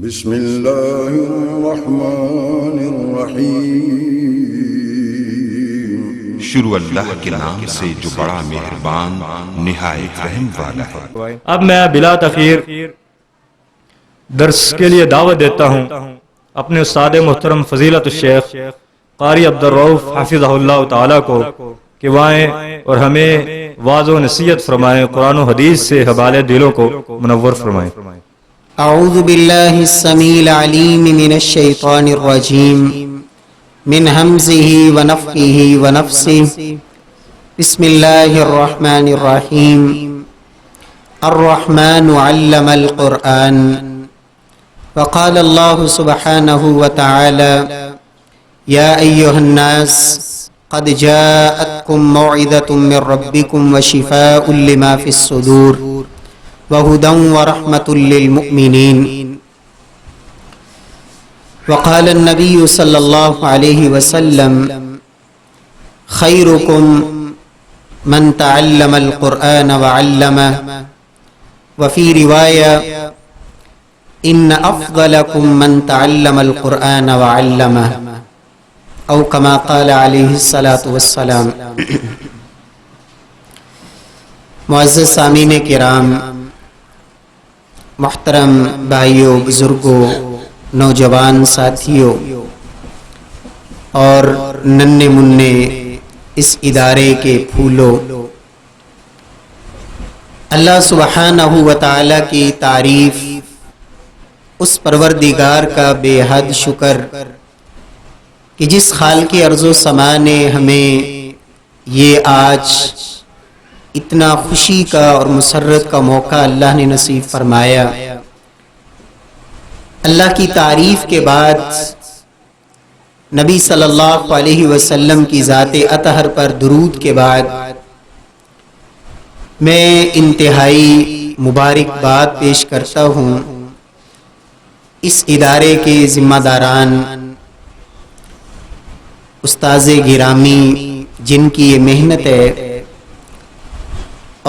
بسم اللہ الرحمن الرحیم۔ شروع اللہ کے نام سے جو بڑا مہربان نہایت رحم والا ہے۔ اب میں بلا تاخیر درس کے لیے دعوت دیتا ہوں اپنے استاد محترم فضیلت الشیخ قاری عبدالرؤف حفظہ اللہ تعالیٰ کو کہ وہ آئیں اور ہمیں واعظ و نصیحت فرمائیں، قرآن و حدیث سے حوالے دلوں کو منور فرمائیں۔ اعوذ باللہ السمیع العلیم من الشیطان الرجیم من حمزہ ونفخہ ونفثہ بسم اللہ الرحمن الرحیم الرحمن علم القرآن وقال اللہ سبحانہ وتعالی یا ایہا الناس قد جاءتکم موعظۃ من ربکم وشفاء لما فی الصدور وَهُدًى وَرَحْمَةٌ لِّلْمُؤْمِنِينَ وقال النبي صلی اللہ علیہ وسلم خیرکم من تعلم القرآن وعلمه وفي روایہ ان افضلکم من تعلم القرآن وعلمه او کما قال علیہ الصلاۃ والسلام۔ معزز سامعین کرام، محترم بھائیوں، بزرگوں، نوجوان ساتھیوں اور ننھے منھے اس ادارے کے پھولوں، اللہ سبحانہ و تعالی کی تعریف، اس پروردگار کا بے حد شکر کہ جس خالق ارض و سما نے ہمیں یہ آج اتنا خوشی کا اور مسرت کا موقع اللہ نے نصیب فرمایا۔ اللہ کی تعریف کے بعد نبی صلی اللہ علیہ وسلم کی ذات اطہر پر درود کے بعد میں انتہائی مبارکباد پیش کرتا ہوں اس ادارے کے ذمہ داران، استاذ گرامی جن کی یہ محنت ہے،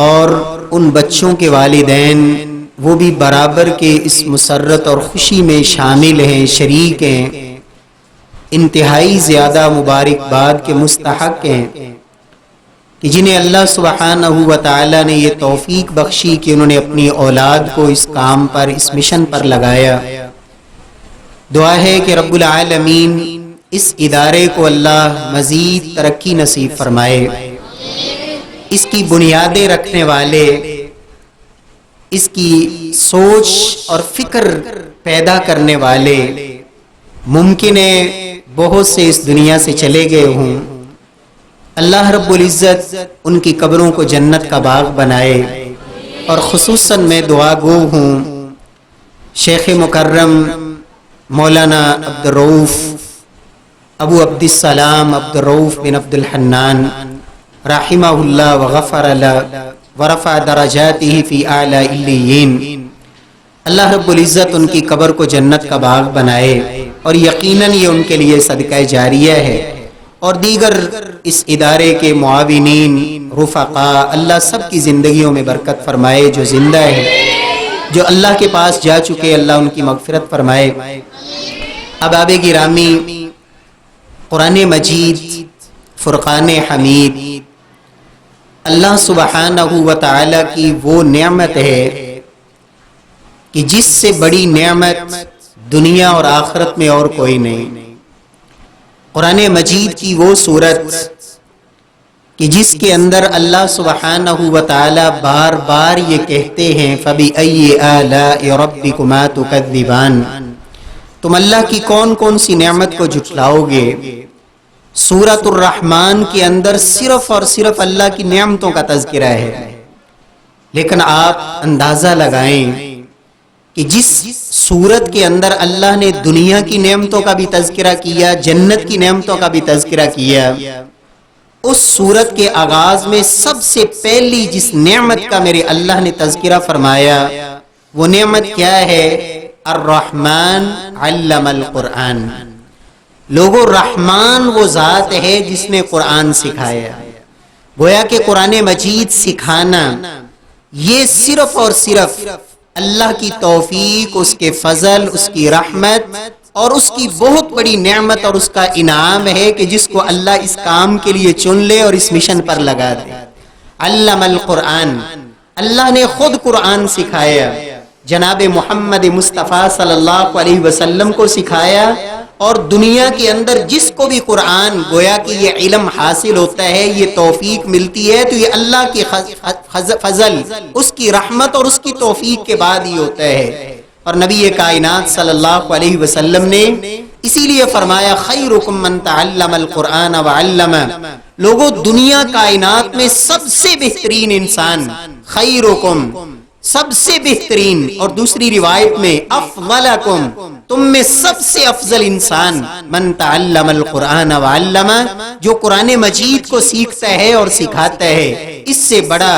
اور ان بچوں کے والدین، وہ بھی برابر کے اس مسرت اور خوشی میں شامل ہیں، شریک ہیں، انتہائی زیادہ مبارکباد کے مستحق ہیں کہ جنہیں اللہ سبحانہ و تعالی نے یہ توفیق بخشی کہ انہوں نے اپنی اولاد کو اس کام پر، اس مشن پر لگایا۔ دعا ہے کہ رب العالمین اس ادارے کو اللہ مزید ترقی نصیب فرمائے، اس کی بنیادیں رکھنے والے، اس کی سوچ اور فکر پیدا کرنے والے، ممکن ہے بہت سے اس دنیا سے چلے گئے ہوں، اللہ رب العزت ان کی قبروں کو جنت کا باغ بنائے۔ اور خصوصاً میں دعا گو ہوں شیخ مکرم مولانا عبدالرؤف ابو عبدالسلام عبدالرؤف بن عبدالحنان رحمہ اللہ وغفر لہ ورفع درجاتہ فی اعلی علیین۔ اللہ رب العزت ان کی قبر کو جنت کا باغ بنائے، اور یقیناً یہ ان کے لیے صدقہ جاریہ ہے، اور دیگر اس ادارے کے معاونین، رفقاء، اللہ سب کی زندگیوں میں برکت فرمائے، جو زندہ ہے، جو اللہ کے پاس جا چکے، اللہ ان کی مغفرت فرمائے۔ احباب گرامی، قرآن مجید فرقان حمید اللہ سبحانہ و تعالی کی وہ نعمت ہے کہ جس سے بڑی نعمت دنیا اور آخرت میں اور کوئی نہیں۔ قرآن مجید کی وہ سورت کہ جس کے اندر اللہ سبحانہ و تعالی بار بار یہ کہتے ہیں فَبِأَيِّ آلَاءِ رَبِّكُمَا تُكَذِّبَانِ، تم اللہ کی کون کون سی نعمت کو جھٹلاؤ گے۔ سورۃ الرحمن کے اندر صرف اور صرف اللہ کی نعمتوں کا تذکرہ ہے، لیکن آپ اندازہ لگائیں کہ جس سورت کے اندر اللہ نے دنیا کی نعمتوں کا بھی تذکرہ کیا، جنت کی نعمتوں کا بھی تذکرہ کیا، اس سورت کے آغاز میں سب سے پہلی جس نعمت کا میرے اللہ نے تذکرہ فرمایا، وہ نعمت کیا ہے؟ الرحمن علم القرآن۔ لوگو، رحمان وہ ذات ہے جس نے قرآن سکھایا۔ گویا کہ قرآن مجید سکھانا یہ صرف اور صرف اللہ کی توفیق، اس کے فضل، اس کی رحمت اور اس کی بہت بڑی نعمت اور اس کا انعام ہے کہ جس کو اللہ اس کام کے لیے چن لے اور اس مشن پر لگا دے۔ علم القرآن، اللہ نے خود قرآن سکھایا، جناب محمد مصطفیٰ صلی اللہ علیہ وسلم کو سکھایا، اور دنیا کے اندر جس کو بھی قرآن گویا کہ یہ علم حاصل ہوتا ہے، یہ توفیق ملتی ہے، تو یہ اللہ کی فضل، اس کی رحمت اور اس کی توفیق کے بعد ہی ہوتا ہے۔ اور نبی کائنات صلی اللہ علیہ وسلم نے اسی لیے فرمایا خیرکم من تعلم القرآن وعلمہ، لوگوں دنیا کائنات میں سب سے بہترین انسان، خیرکم سب سے بہترین، اور دوسری روایت میں افضلکم تم میں سب سے افضل انسان، من تعلم القرآن وعلمہ، جو قرآن مجید کو سیکھتا ہے اور سکھاتا ہے۔ اس سے بڑا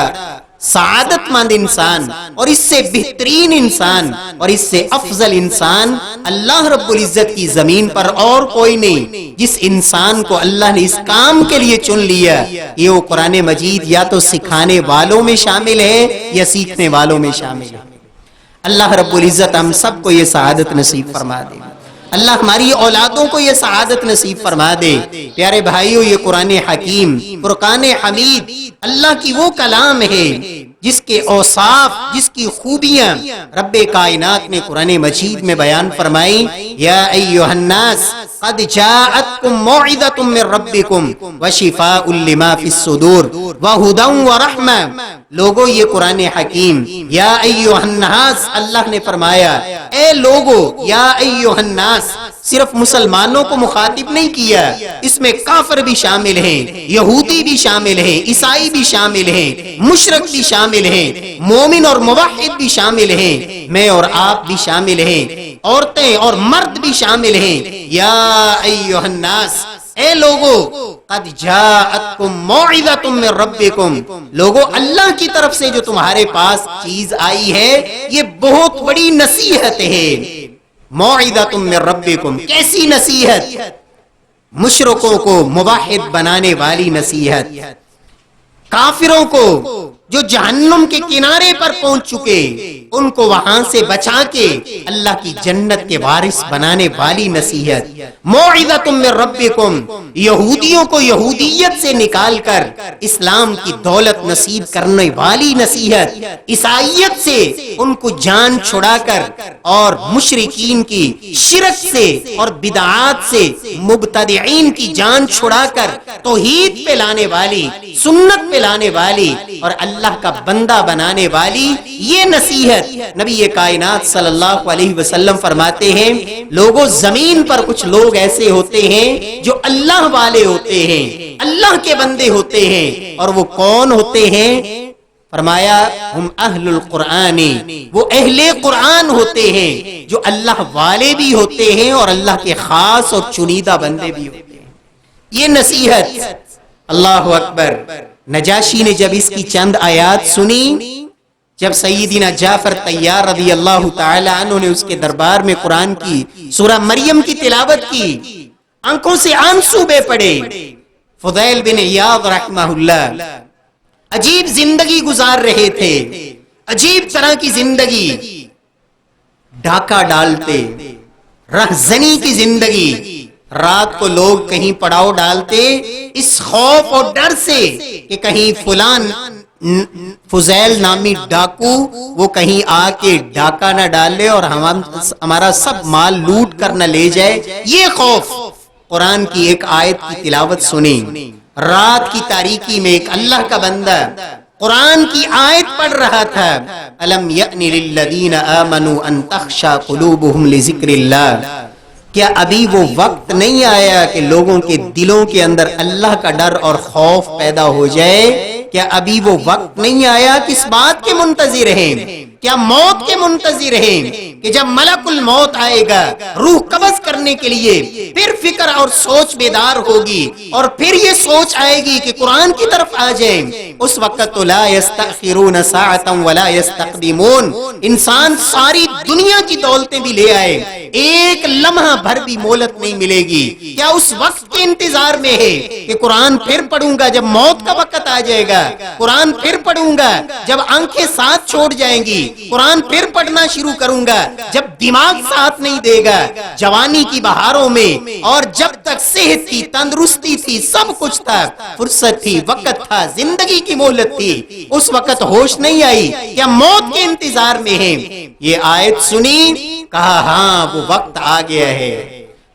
سعادت مند انسان اور اس سے بہترین انسان اور اس سے افضل انسان اللہ رب العزت کی زمین پر اور کوئی نہیں۔ جس انسان کو اللہ نے اس کام کے لیے چن لیا، یہ وہ قرآن مجید یا تو سکھانے والوں میں شامل ہے یا سیکھنے والوں میں شامل ہے۔ اللہ رب العزت ہم سب کو یہ سعادت نصیب فرما دے، اللہ ہماری اولادوں کو یہ سعادت نصیب فرما دے۔ پیارے بھائیو، یہ قرآن حکیم، فرقان حمید اللہ کی وہ کلام ہے جس کے اوصاف، جس کی خوبیاں رب کائنات نے قرآن مجید میں بیان فرمائی۔ یا ایھا الناس قد جاءتکم موعظۃ من ربکم وشفاء لما فی الصدور وہدی ورحمہ، لوگو یہ قرآن حکیم، یا ایھا الناس اللہ نے فرمایا اے لوگو، یا ایھا الناس صرف مسلمانوں کو مخاطب نہیں کیا، اس میں کافر بھی شامل ہیں، یہودی بھی شامل ہیں، عیسائی بھی شامل ہیں، مشرک بھی شامل ہیں، مومن اور موحد بھی شامل ہیں، میں اور آپ بھی شامل ہیں، عورتیں اور مرد بھی شامل ہیں۔ یا ایھا الناس، اے لوگو، قد جاءتکم موعظۃ من ربکم، لوگو اللہ کی طرف سے جو تمہارے پاس چیز آئی ہے یہ بہت بڑی نصیحت ہے۔ موعظۃ من ربکم، کیسی نصیحت؟ مشرکوں کو موحد بنانے والی نصیحت، کافروں کو جو جہنم کے کنارے پر پہنچ چکے ان کو وہاں سے بچا کے اللہ کی جنت کے وارث بنانے والی نصیحت۔ موعظۃ من ربکم، یہودیوں کو یہودیت سے نکال کر اسلام کی دولت نصیب کرنے والی نصیحت، عیسائیت سے ان کو جان چھڑا کر اور مشرکین کی شرک سے اور بدعات سے مبتدعین کی جان چھڑا کر توحید پہ لانے والی، سنت پہ لانے والی اور اللہ کا بندہ بنانے والی یہ نصیحت۔ نبی کائنات صلی اللہ علیہ وسلم فرماتے ہیں لوگوں زمین پر کچھ لوگ ایسے ہوتے ہیں جو اللہ والے ہوتے ہیں، اللہ کے بندے ہوتے ہیں، اور وہ کون ہوتے ہیں؟ فرمایا ہم اہل القرآن، وہ اہل قرآن ہوتے ہیں جو اللہ والے بھی ہوتے ہیں اور اللہ کے خاص اور چنیدہ بندے بھی ہوتے ہیں۔ یہ نصیحت، اللہ اکبر۔ نجاشی نے جب اس کی چند آیات سنی، جب سیدنا جعفر طیار رضی اللہ تعالی عنہ نے اس کے دربار میں قرآن کی سورہ مریم کی تلاوت کی، آنکھوں سے آنسو بے پڑے۔ فضیل بن عیاض رحمہ اللہ عجیب زندگی گزار رہے تھے، عجیب طرح کی زندگی، ڈاکہ ڈالتے، رہزنی کی زندگی، رات کو لوگ کہیں پڑاؤ ڈالتے اس خوف اور ڈر سے کہ کہیں فلان فضیل نامی ڈاکو وہ کہیں آ کے ڈاکہ نہ ڈالے اور ہمارا سب مال لوٹ کر نہ لے جائے۔ یہ خوف، قرآن کی ایک آیت کی تلاوت سنی، رات کی تاریکی میں ایک اللہ کا بندہ قرآن کی آیت پڑھ رہا تھا، الم یأن للذین آمنوا ان تخشع قلوبہم لذکر اللہ، کیا ابھی وہ وقت نہیں آیا کہ لوگوں کے دلوں کے اندر اللہ کا ڈر اور خوف پیدا ہو جائے؟ کیا ابھی وہ وقت نہیں آیا؟ کس بات کے منتظر ہیں؟ کیا موت کے منتظر ہیں کہ جب ملک الموت آئے گا، روح قبض کر کرنے کے لیے پھر فکر اور سوچ بیدار ہوگی اور پھر یہ سوچ آئے گی کہ قرآن کی طرف آ جائیں، اس وقت تو لا یستأخرون ساعتا ولا یستقدمون، انسان ساری دنیا کی دولتیں بھی لے آئے، ایک لمحہ بھر بھی مہلت نہیں ملے گی۔ کیا اس وقت کے انتظار میں ہے کہ قرآن پھر پڑھوں گا جب موت کا وقت آ جائے گا، قرآن پھر پڑھوں گا جب آنکھیں ساتھ چھوڑ جائیں گی، قرآن پھر پڑھنا شروع کروں گا جب دماغ ساتھ نہیں دے گا، جوانی کی بہاروں میں اور جب تک صحت تھی، تندرستی تھی، سب کچھ تھا، فرصت تھی، وقت تھا، زندگی کی مہلت تھی، اس وقت ہوش نہیں آئی، کیا موت کے انتظار میں ہے؟ یہ آیت سنی، کہا ہاں وہ وقت آ گیا ہے،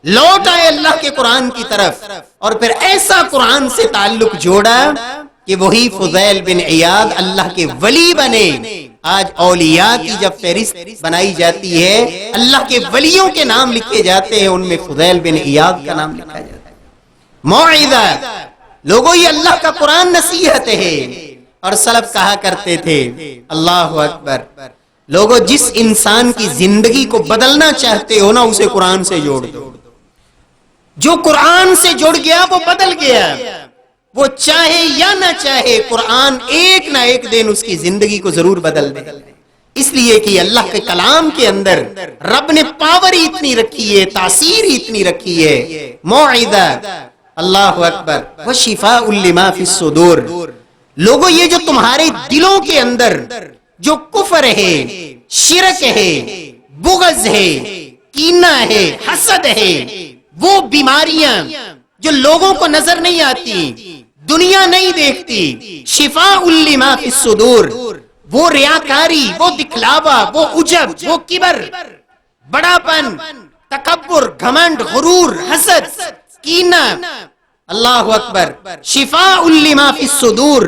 لوٹ آئے اللہ کے قرآن کی طرف اور پھر ایسا قرآن سے تعلق جوڑا کہ وہی فضیل بن عیاض اللہ کے ولی بنے۔ آج اولیاء کی جب فہرست بنائی جاتی ہے، اللہ کے ولیوں کے نام لکھے جاتے ہیں، ان میں فضیل بن عیاض کا نام لکھا جاتا ہے۔ موعظہ، لوگوں یہ اللہ کا قرآن نصیحت ہے، اور سلف کہا کرتے تھے اللہ اکبر، لوگوں جس انسان کی زندگی کو بدلنا چاہتے ہو نا اسے قرآن سے جوڑ دو، جو قرآن سے جڑ گیا وہ بدل گیا، وہ چاہے یا نہ چاہے قرآن ایک نہ ایک دن اس کی زندگی کو ضرور بدل دے، اس لیے کہ اللہ کے کلام کے اندر رب نے پاور ہی اتنی رکھی ہے، تاثیر ہی اتنی رکھی ہے۔ موعظہ، اللہ اکبر، وشفاء لما فی الصدور، لوگوں یہ جو تمہارے دلوں کے اندر جو کفر ہے، شرک ہے، بغض ہے، کینہ ہے، حسد ہے، وہ بیماریاں جو لوگوں کو نظر نہیں آتی، دنیا نہیں دیکھتی، شفاء لما فی الصدور، وہ ریاکاری، وہ دکھلاوا، وہ عجب، وہ کبر، بڑا پن، تکبر، گھمنڈ، غرور، حسد، کینہ، اللہ اکبر، شفاء لما فی الصدور،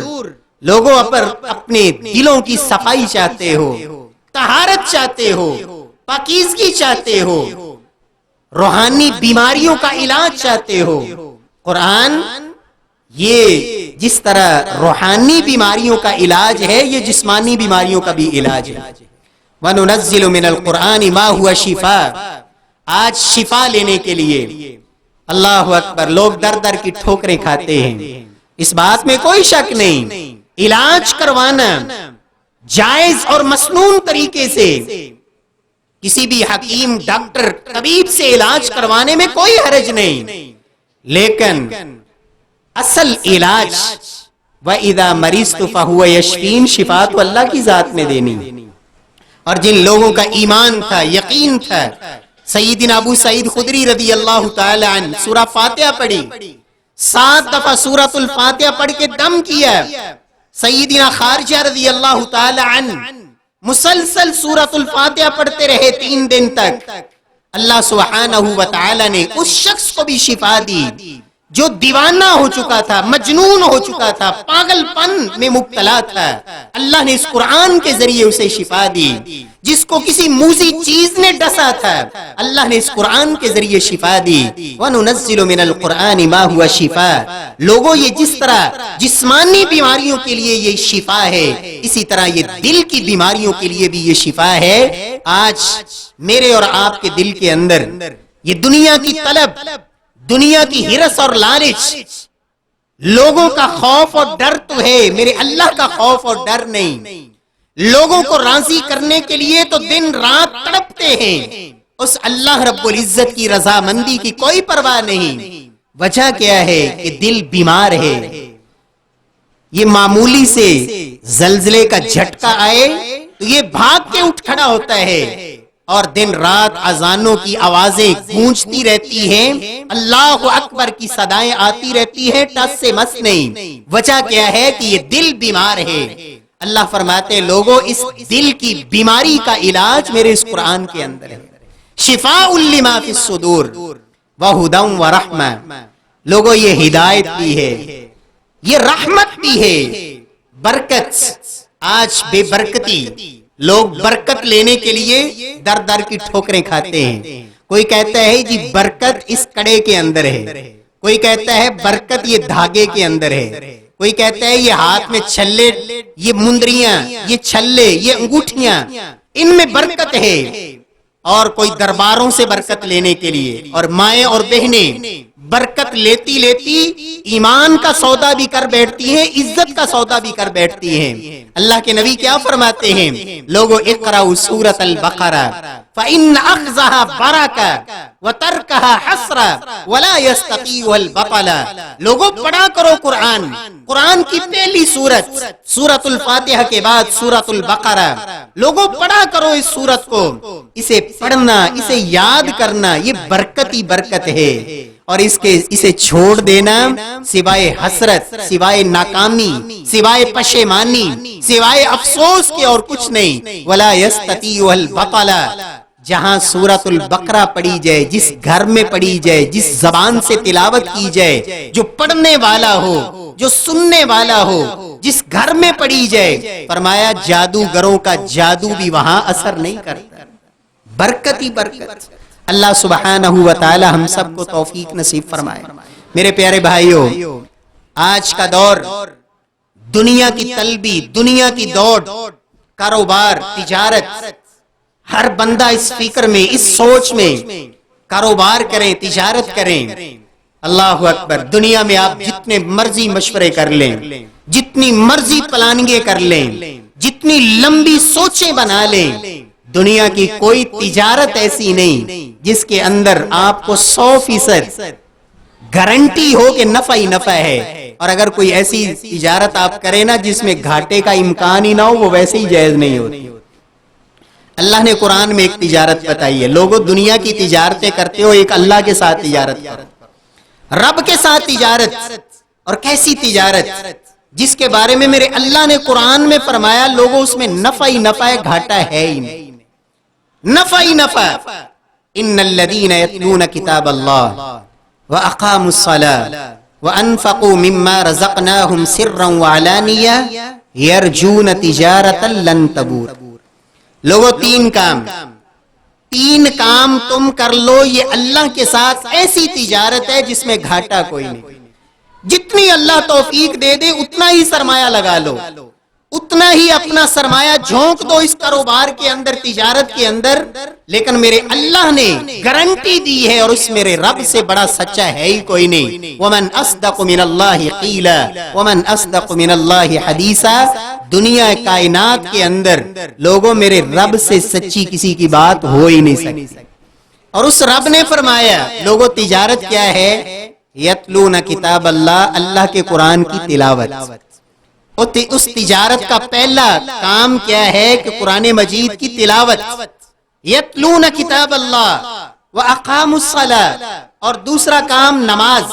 لوگوں پر اپنے دلوں کی صفائی چاہتے ہو، طہارت چاہتے ہو، پاکیزگی چاہتے ہو، روحانی بیماریوں کا علاج چاہتے ہو، قرآن یہ جس طرح روحانی بیماریوں کا علاج ہے، یہ جسمانی بیماریوں کا بھی علاج ہے۔ وَنُنَزِّلُ مِنَ الْقُرْآنِ مَا هُوَ شِفَاء، آج شفا لینے کے لیے اللہ اکبر لوگ در در کی ٹھوکریں کھاتے ہیں، اس بات میں کوئی شک نہیں، علاج کروانا جائز اور مسنون طریقے سے، کسی بھی حکیم، ڈاکٹر، طبیب سے علاج کروانے میں کوئی حرج نہیں، لیکن اصل علاج وَإِذَا مَرِضْتُ فَهُوَ يَشْفِينِ، شفا تو اللہ کی ذات میں دینی۔ اور جن لوگوں کا ایمان تھا، یقین تھا، سیدنا ابو سعید خدری رضی اللہ تعالی عنہ سورہ فاتحہ پڑھی، 7 دفعہ سورۃ الفاتحہ پڑھ کے دم کیا، سیدنا خارجہ رضی اللہ تعالی عنہ مسلسل سورۃ الفاتحہ پڑھتے رہے 3 دن تک، اللہ سبحانہ وتعالی نے اس شخص کو بھی شفا دی جو دیوانہ ہو چکا تھا، مجنون ہو چکا تھا، پاگل پن میں مبتلا تھا، اللہ نے اس قرآن کے ذریعے اسے شفا دی۔ جس کو کسی موذی چیز نے ڈسا تھا، اللہ نے اس قرآن کے ذریعے شفا دی۔ وَنُنَزِّلُ مِنَ الْقُرْآنِ مَا هُوَ شِفَاء، لوگوں یہ جس طرح جسمانی بیماریوں کے لیے یہ شفا ہے، اسی طرح یہ دل کی بیماریوں کے لیے بھی یہ شفا ہے۔ آج میرے اور آپ کے دل کے اندر یہ دنیا کی طلب، دنیا کی ہرس اور لالچ، لوگوں کا خوف اور ڈر تو ہے، میرے اللہ کا خوف اور ڈر نہیں۔ لوگوں کو راضی کرنے کے لیے تو دن رات تڑپتے ہیں، اس اللہ رب العزت کی رضامندی کی کوئی پرواہ نہیں۔ وجہ کیا ہے کہ دل بیمار ہے، یہ معمولی سے زلزلے کا جھٹکا آئے تو یہ بھاگ کے اٹھ کھڑا ہوتا ہے، اور دن رات اذانوں کی آوازیں گونجتی رہتی ہیں، اللہ اکبر کی صدائیں آتی رہتی ہیں، ٹس سے مس نہیں۔ وجہ کیا ہے کہ یہ دل بیمار ہے۔ اللہ فرماتے ہیں لوگوں اس دل کی بیماری کا علاج میرے اس قرآن کے اندر ہے، شفاء لما فی الصدور وہدی ورحمہ، لوگوں یہ ہدایت بھی ہے، یہ رحمت بھی ہے، برکت۔ آج بے برکتی، لوگ برکت لینے کے لیے در در کی ٹھوکریں کھاتے ہیں۔ کوئی کہتا ہے جی برکت اس کڑے کے اندر ہے، کوئی کہتا ہے برکت یہ دھاگے کے اندر ہے، کوئی کہتا ہے یہ ہاتھ میں چھلے، یہ مندریاں، یہ چھلے، یہ انگوٹھیاں، ان میں برکت ہے۔ اور کوئی درباروں سے برکت لینے کے لیے، اور مائیں اور بہنیں برکت لیتی لیتی ایمان کا سودا بھی کر بیٹھتی ہیں، عزت کا سودا بھی کر بیٹھتی ہیں۔ اللہ کے نبی کیا فرماتے ہیں؟ لوگو اقرأوا سورۃ البقرہ فإن أخذها برکہ وترکها حسرہ ولا يستطيع البطل۔ لوگو پڑھا کرو قرآن، قرآن کی پہلی سورت سورۃ الفاتحہ کے بعد سورۃ البقرہ، لوگو پڑھا کرو اس سورت کو، اسے پڑھنا، اسے یاد کرنا یہ برکت ہی برکت ہے، اور اسے چھوڑ دینا سوائے حسرت، سوائے ناکامی، سوائے پشیمانی، سوائے افسوس کے اور کچھ نہیں۔ ولا يستطيع البطل۔ جہاں سورۃ البقرہ پڑھی جائے، جس گھر میں پڑھی جائے، جس زبان سے تلاوت کی جائے، جو پڑھنے والا ہو، جو سننے والا ہو، جس گھر میں پڑھی جائے، فرمایا جادوگروں کا جادو بھی وہاں اثر نہیں کرتا، برکت ہی برکت۔ اللہ سبحانہ و تعالی ہم سب کو توفیق نصیب فرمائے۔ میرے پیارے بھائیوں، آج کا دور دنیا کی طلبی، دنیا کی دوڑ، کاروبار، تجارت، ہر بندہ اس فکر میں، اس سوچ میں کاروبار کریں، تجارت کریں۔ اللہ اکبر، دنیا میں آپ جتنے مرضی مشورے کر لیں، جتنی مرضی پلاننگیں کر لیں، جتنی لمبی سوچیں بنا لیں، دنیا کی کوئی تجارت ایسی نہیں جس کے اندر آپ کو 100% گارنٹی ہو کہ نفع ہی نفع ہے، اور اگر کوئی ایسی تجارت آپ کریں نا جس میں گھاٹے کا امکان ہی نہ ہو، وہ ویسے ہی جائز نہیں ہوتی۔ اللہ نے قرآن میں ایک تجارت بتائی ہے، لوگوں دنیا کی تجارتیں کرتے ہو، ایک اللہ کے ساتھ تجارت کرو، رب کے ساتھ تجارت۔ اور کیسی تجارت جس کے بارے میں میرے اللہ نے قرآن میں فرمایا لوگوں اس میں نفع ہی نفع ہے، گھاٹا ہے ہی نہیں، نفع ہی نفع۔ ان الذین یتلون کتاب اللہ واقاموا الصلاة وانفقوا مما رزقناهم سرا وعلانیہ یرجون تجارتا لن تبور۔ لوگوں تین کام تم کر لو، یہ اللہ کے ساتھ ایسی تجارت ہے جس میں گھاٹا کوئی نہیں۔ جتنی اللہ توفیق دے دے اتنا ہی سرمایہ لگا لو، اتنا ہی اپنا سرمایہ جھونک دو اس کاروبار کے اندر، تجارت کے اندر، لیکن میرے اللہ نے گارنٹی دی ہے، اور اس میرے رب سے بڑا سچا ہے ہی کوئی نہیں۔ ومن اصدق من اللہ قیلا ومن اصدق من اللہ حدیثا۔ دنیا کائنات کے اندر لوگوں میرے رب سے سچی کسی کی بات ہو ہی نہیں سکتی۔ اور اس رب نے فرمایا لوگوں تجارت کیا ہے؟ یتلون کتاب اللہ، اللہ کے قرآن کی تلاوت۔ اس تجارت کا پہلا کام کیا ہے کہ قرآن مجید کی تلاوت، یتلون کتاب اللہ واقاموا الصلاة، اور دوسرا کام نماز،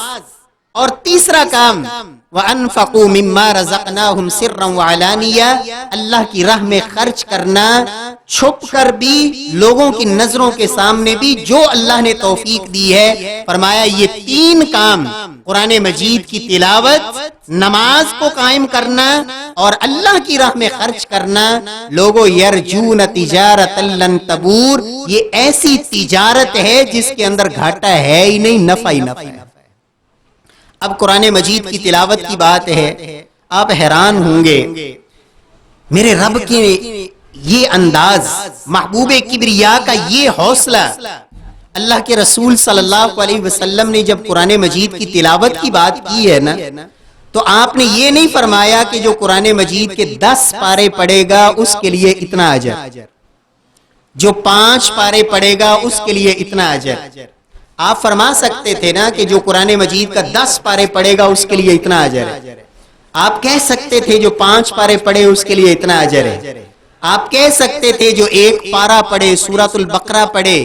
اور تیسرا کام وَأَنفَقُوا مِمَّا رَزَقْنَاهُمْ سِرًّا وَعَلَانِيَّةً، اللہ کی راہ میں خرچ کرنا، چھپ کر بھی، لوگوں کی نظروں کے سامنے بھی، جو اللہ نے توفیق دی ہے۔ فرمایا یہ تین کام، قرآن مجید کی تلاوت، نماز کو قائم کرنا، اور اللہ کی راہ میں خرچ کرنا، لوگوں یرجون تجارتا لن تبور، یہ ایسی تجارت ہے جس کے اندر گھاٹا ہے ہی نہیں، نفع ہی نفع ہے۔ اب قرآن مجید کی تلاوت کی بات ہے، آپ حیران ہوں گے میرے رب کے یہ انداز، محبوب کبریا کا یہ حوصلہ۔ اللہ کے رسول صلی اللہ علیہ وسلم نے جب قرآن مجید کی تلاوت کی بات کی ہے نا، تو آپ نے یہ نہیں فرمایا کہ جو قرآن مجید کے 10 پارے پڑھے گا اس کے لیے اتنا اجر، جو 5 پارے پڑھے گا اس کے لیے اتنا اجر۔ آپ فرما سکتے تھے نا کہ جو قرآن مجید کا 10 پارے پڑھے گا اس کے لیے اتنا اجر ہے۔ آپ کہہ سکتے تھے جو 5 پارے پڑھے اس کے لیے اتنا اجر ہے۔ آپ کہہ سکتے تھے جو 1 پارہ پڑھے، سورۃ البقرہ پڑھے،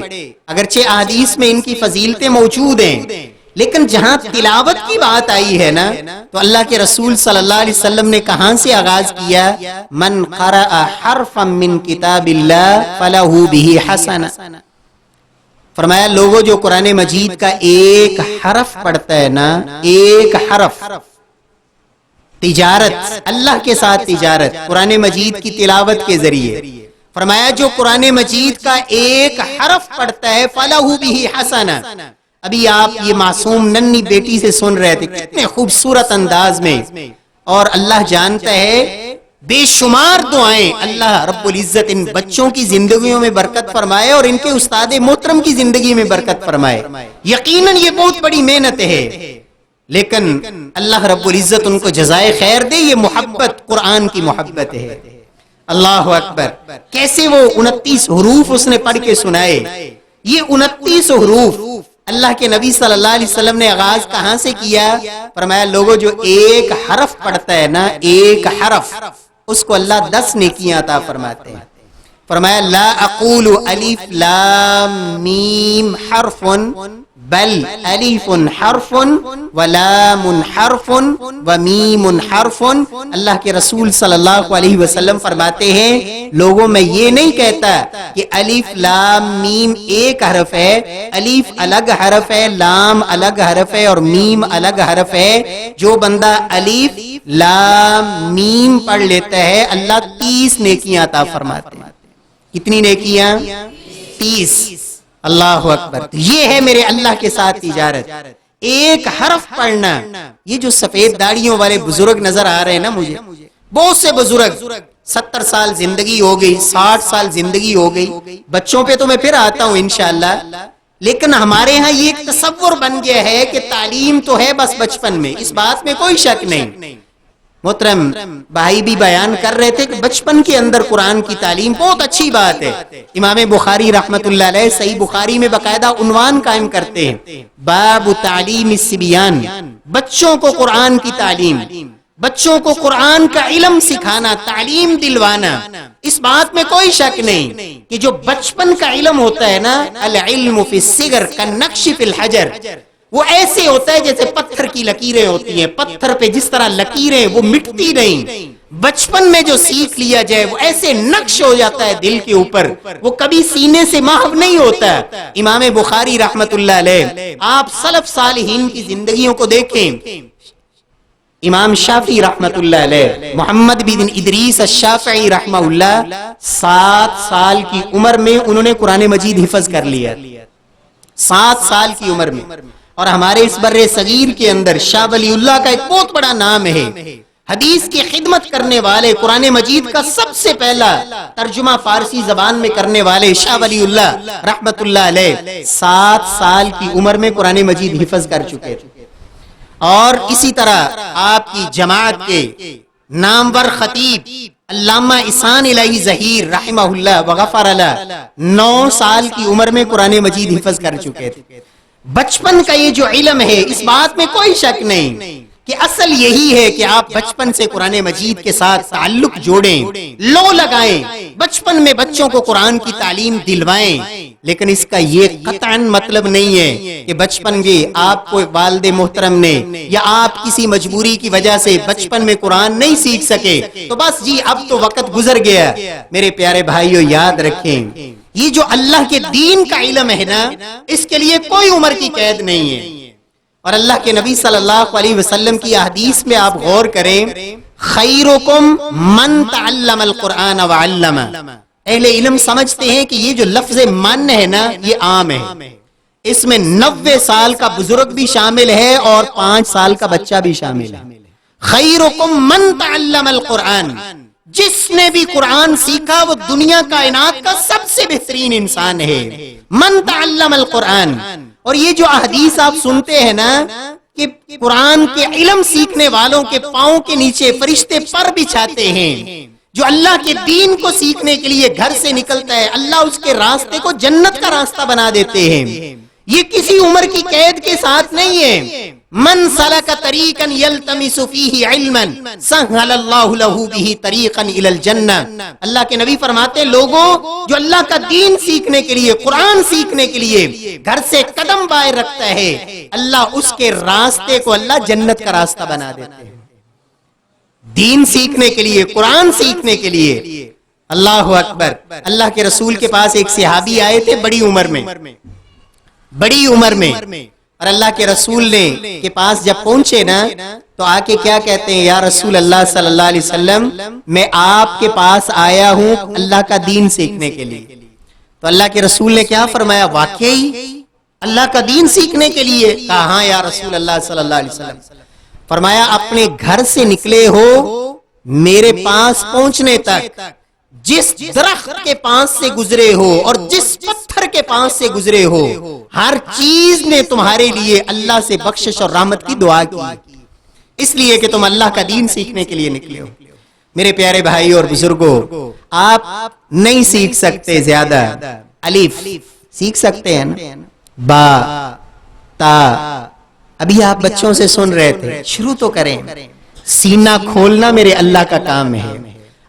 اگرچہ احادیث میں ان کی فضیلتیں موجود ہیں، لیکن جہاں تلاوت کی بات آئی ہے نا، تو اللہ کے رسول صلی اللہ علیہ وسلم نے کہاں سے آغاز کیا؟ من قرأ حرفا من کتاب اللہ فلہ بہ حسنہ۔ فرمایا لوگوں جو قرآن مجید کا ایک حرف پڑھتا ہے نا، ایک حرف، تجارت، اللہ کے ساتھ تجارت، قرآن مجید کی تلاوت کے ذریعے۔ فرمایا جو قرآن مجید کا ایک حرف پڑھتا ہے فلہ بہ حسنہ۔ ابھی آپ یہ معصوم ننھی بیٹی سے سن رہے تھے کتنے خوبصورت انداز میں، اور اللہ جانتا ہے بے شمار دعائیں اللہ رب العزت ان بچوں کی زندگیوں میں برکت فرمائے اور ان کے استاد محترم کی زندگی میں برکت فرمائے. یقیناً یہ بہت بڑی محنت ہے، لیکن اللہ رب العزت ان کو جزائے خیر دے. یہ محبت قرآن کی محبت ہے. اللہ اکبر. کیسے وہ 29 حروف اس نے پڑھ کے سنائے. یہ 29 حروف اللہ کے نبی صلی اللہ علیہ وسلم نے آغاز کہاں سے کیا؟ فرمایا لوگوں جو ایک حرف پڑھتا ہے نا، ایک حرف، اس کو اللہ 10 نیکیاں عطا فرماتے ہیں. فرمایا لا اقول الف لام میم حرف بل الف حرف ولام حرف ومیم حرف. اللہ کے رسول صلی اللہ علیہ وسلم فرماتے ہیں لوگوں میں یہ نہیں کہتا کہ الف لام میم ایک حرف ہے، الف الگ حرف ہے، لام الگ حرف ہے اور میم الگ حرف ہے. جو بندہ الف لام میم پڑھ لیتا ہے اللہ 30 نیکیاں عطا فرماتے ہیں. کتنی نیکیاں؟ 30. اللہ اکبر. یہ ہے میرے اللہ کے ساتھ تجارت. ایک حرف پڑھنا. یہ جو سفید داڑیوں والے بزرگ نظر آ رہے ہیں نا مجھے، بہت سے بزرگ 70 سال زندگی ہو گئی، 60 سال زندگی ہو گئی. بچوں پہ تو میں پھر آتا ہوں انشاءاللہ، لیکن ہمارے ہاں یہ ایک تصور بن گیا ہے کہ تعلیم تو ہے بس بچپن میں. اس بات میں کوئی شک نہیں. محترم بھائی بھی بیان کر رہے تھے کہ بچپن کے اندر قرآن کی تعلیم بہت اچھی بات ہے. امام بخاری رحمت اللہ علیہ صحیح بخاری میں باقاعدہ عنوان قائم کرتے ہیں باب تعلیم الصبیان. بچوں کو قرآن کی تعلیم، بچوں کو قرآن کا علم سکھانا، تعلیم دلوانا. اس بات میں کوئی شک نہیں کہ جو بچپن کا علم ہوتا ہے نا، العلم فی الصغر کالنقش فی الحجر، وہ ایسے ہوتا ہے جیسے پتھر کی لکیریں ہوتی ہیں. پتھر پہ جس طرح لکیریں وہ مٹتی نہیں، بچپن میں جو سیکھ لیا جائے وہ ایسے نقش ہو جاتا ہے دل کے اوپر، وہ کبھی سینے سے محو نہیں ہوتا. امام بخاری رحمت اللہ علیہ، آپ سلف صالحین کی زندگیوں کو دیکھیں. امام شافعی رحمت اللہ علیہ، محمد بن ادریس الشافعی رحمہ اللہ، 7 سال کی عمر میں انہوں نے قرآن مجید حفظ کر لیا. 7 سال کی عمر میں. اور ہمارے اس بر صغیر کے اندر شاہ ولی اللہ کا ایک بہت بڑا نام ہے. حدیث کی خدمت کرنے والے، قرآن مجید کا سب سے پہلا ترجمہ فارسی زبان میں کرنے والے شاہ ولی اللہ رحمت اللہ علیہ 7 سال کی عمر میں قرآن مجید حفظ کر چکے تھے. اور اسی طرح آپ کی جماعت کے نامور خطیب علامہ احسان الہی ظہیر رحمہ اللہ وغفر اللہ 9 سال کی عمر میں قرآن مجید حفظ کر چکے تھے. بچپن کا یہ جو علم ہے اس بات میں کوئی شک نہیں کہ اصل یہی ہے کہ آپ بچپن سے قرآن مجید کے ساتھ تعلق جوڑیں، لو لگائیں، بچپن میں بچوں کو قرآن کی تعلیم دلوائیں. لیکن اس کا یہ قطعاً مطلب نہیں ہے کہ بچپن میں آپ کو والد محترم نے یا آپ کسی مجبوری کی وجہ سے بچپن میں قرآن نہیں سیکھ سکے تو بس جی اب تو وقت گزر گیا. میرے پیارے بھائیو یاد رکھیں یہ جو اللہ کے دین کا علم ہے نا، اس کے لیے کوئی عمر کی قید نہیں ہے. اور اللہ کے نبی صلی اللہ علیہ وسلم کی حدیث میں آپ غور کریں، خیرکم من تعلم القرآن وعلم. اہل علم سمجھتے ہیں کہ یہ جو لفظ من ہے نا یہ عام ہے، اس میں 90 سال کا بزرگ بھی شامل ہے اور 5 سال کا بچہ بھی شامل ہے. خیرکم من تعلم القرآن، جس نے بھی قرآن سیکھا وہ دنیا کائنات کا سب سے بہترین انسان ہے. من تعلم القرآن. اور یہ جو احادیث آپ سنتے ہیں نا کہ قرآن کے علم سیکھنے والوں کے پاؤں کے نیچے فرشتے پر بچھاتے ہیں، جو اللہ کے دین کو سیکھنے کے لیے گھر سے نکلتا ہے اللہ اس کے راستے کو جنت کا راستہ بنا دیتے ہیں. یہ کسی عمر کی قید کے ساتھ نہیں ہے. من سلک طریقا یلتمس فیہ علما سہل اللہ لہ بہ طریقا الی الجنہ. اللہ کے نبی فرماتے ہیں لوگوں جو اللہ کا دین سیکھنے کے لیے، قرآن سیکھنے کے لیے گھر سے قدم باہر رکھتا ہے اللہ اس کے راستے کو اللہ جنت کا راستہ بنا دیتے ہیں. دین سیکھنے کے لیے، قرآن سیکھنے کے لیے. اللہ اکبر. اللہ کے رسول کے پاس ایک صحابی آئے تھے بڑی عمر میں، اور اللہ کے رسول نے کے پاس جب پہنچے نا تو آ کے کیا کہتے ہیں، یا رسول اللہ صلی اللہ علیہ وسلم میں آپ کے پاس آیا ہوں اللہ کا دین سیکھنے کے لیے. تو اللہ کے رسول نے کیا فرمایا، واقعی اللہ کا دین سیکھنے کے لیے؟ کہا ہاں یا رسول اللہ صلی اللہ علیہ وسلم. فرمایا اپنے گھر سے نکلے ہو میرے پاس پہنچنے تک جس درخت کے پاس سے گزرے ہو اور جس پتھر کے پاس سے گزرے ہو، ہر چیز نے تمہارے لیے اللہ سے بخشش اور رحمت کی دعا کی، اس لیے کہ تم اللہ کا دین سیکھنے کے لیے نکلے ہو۔ میرے پیارے بھائی اور بزرگوں، آپ نہیں سیکھ سکتے زیادہ، الف سیکھ سکتے ہیں نا، با تا، ابھی آپ بچوں سے سن رہے تھے، شروع تو کریں۔ سینہ کھولنا میرے اللہ کا کام ہے۔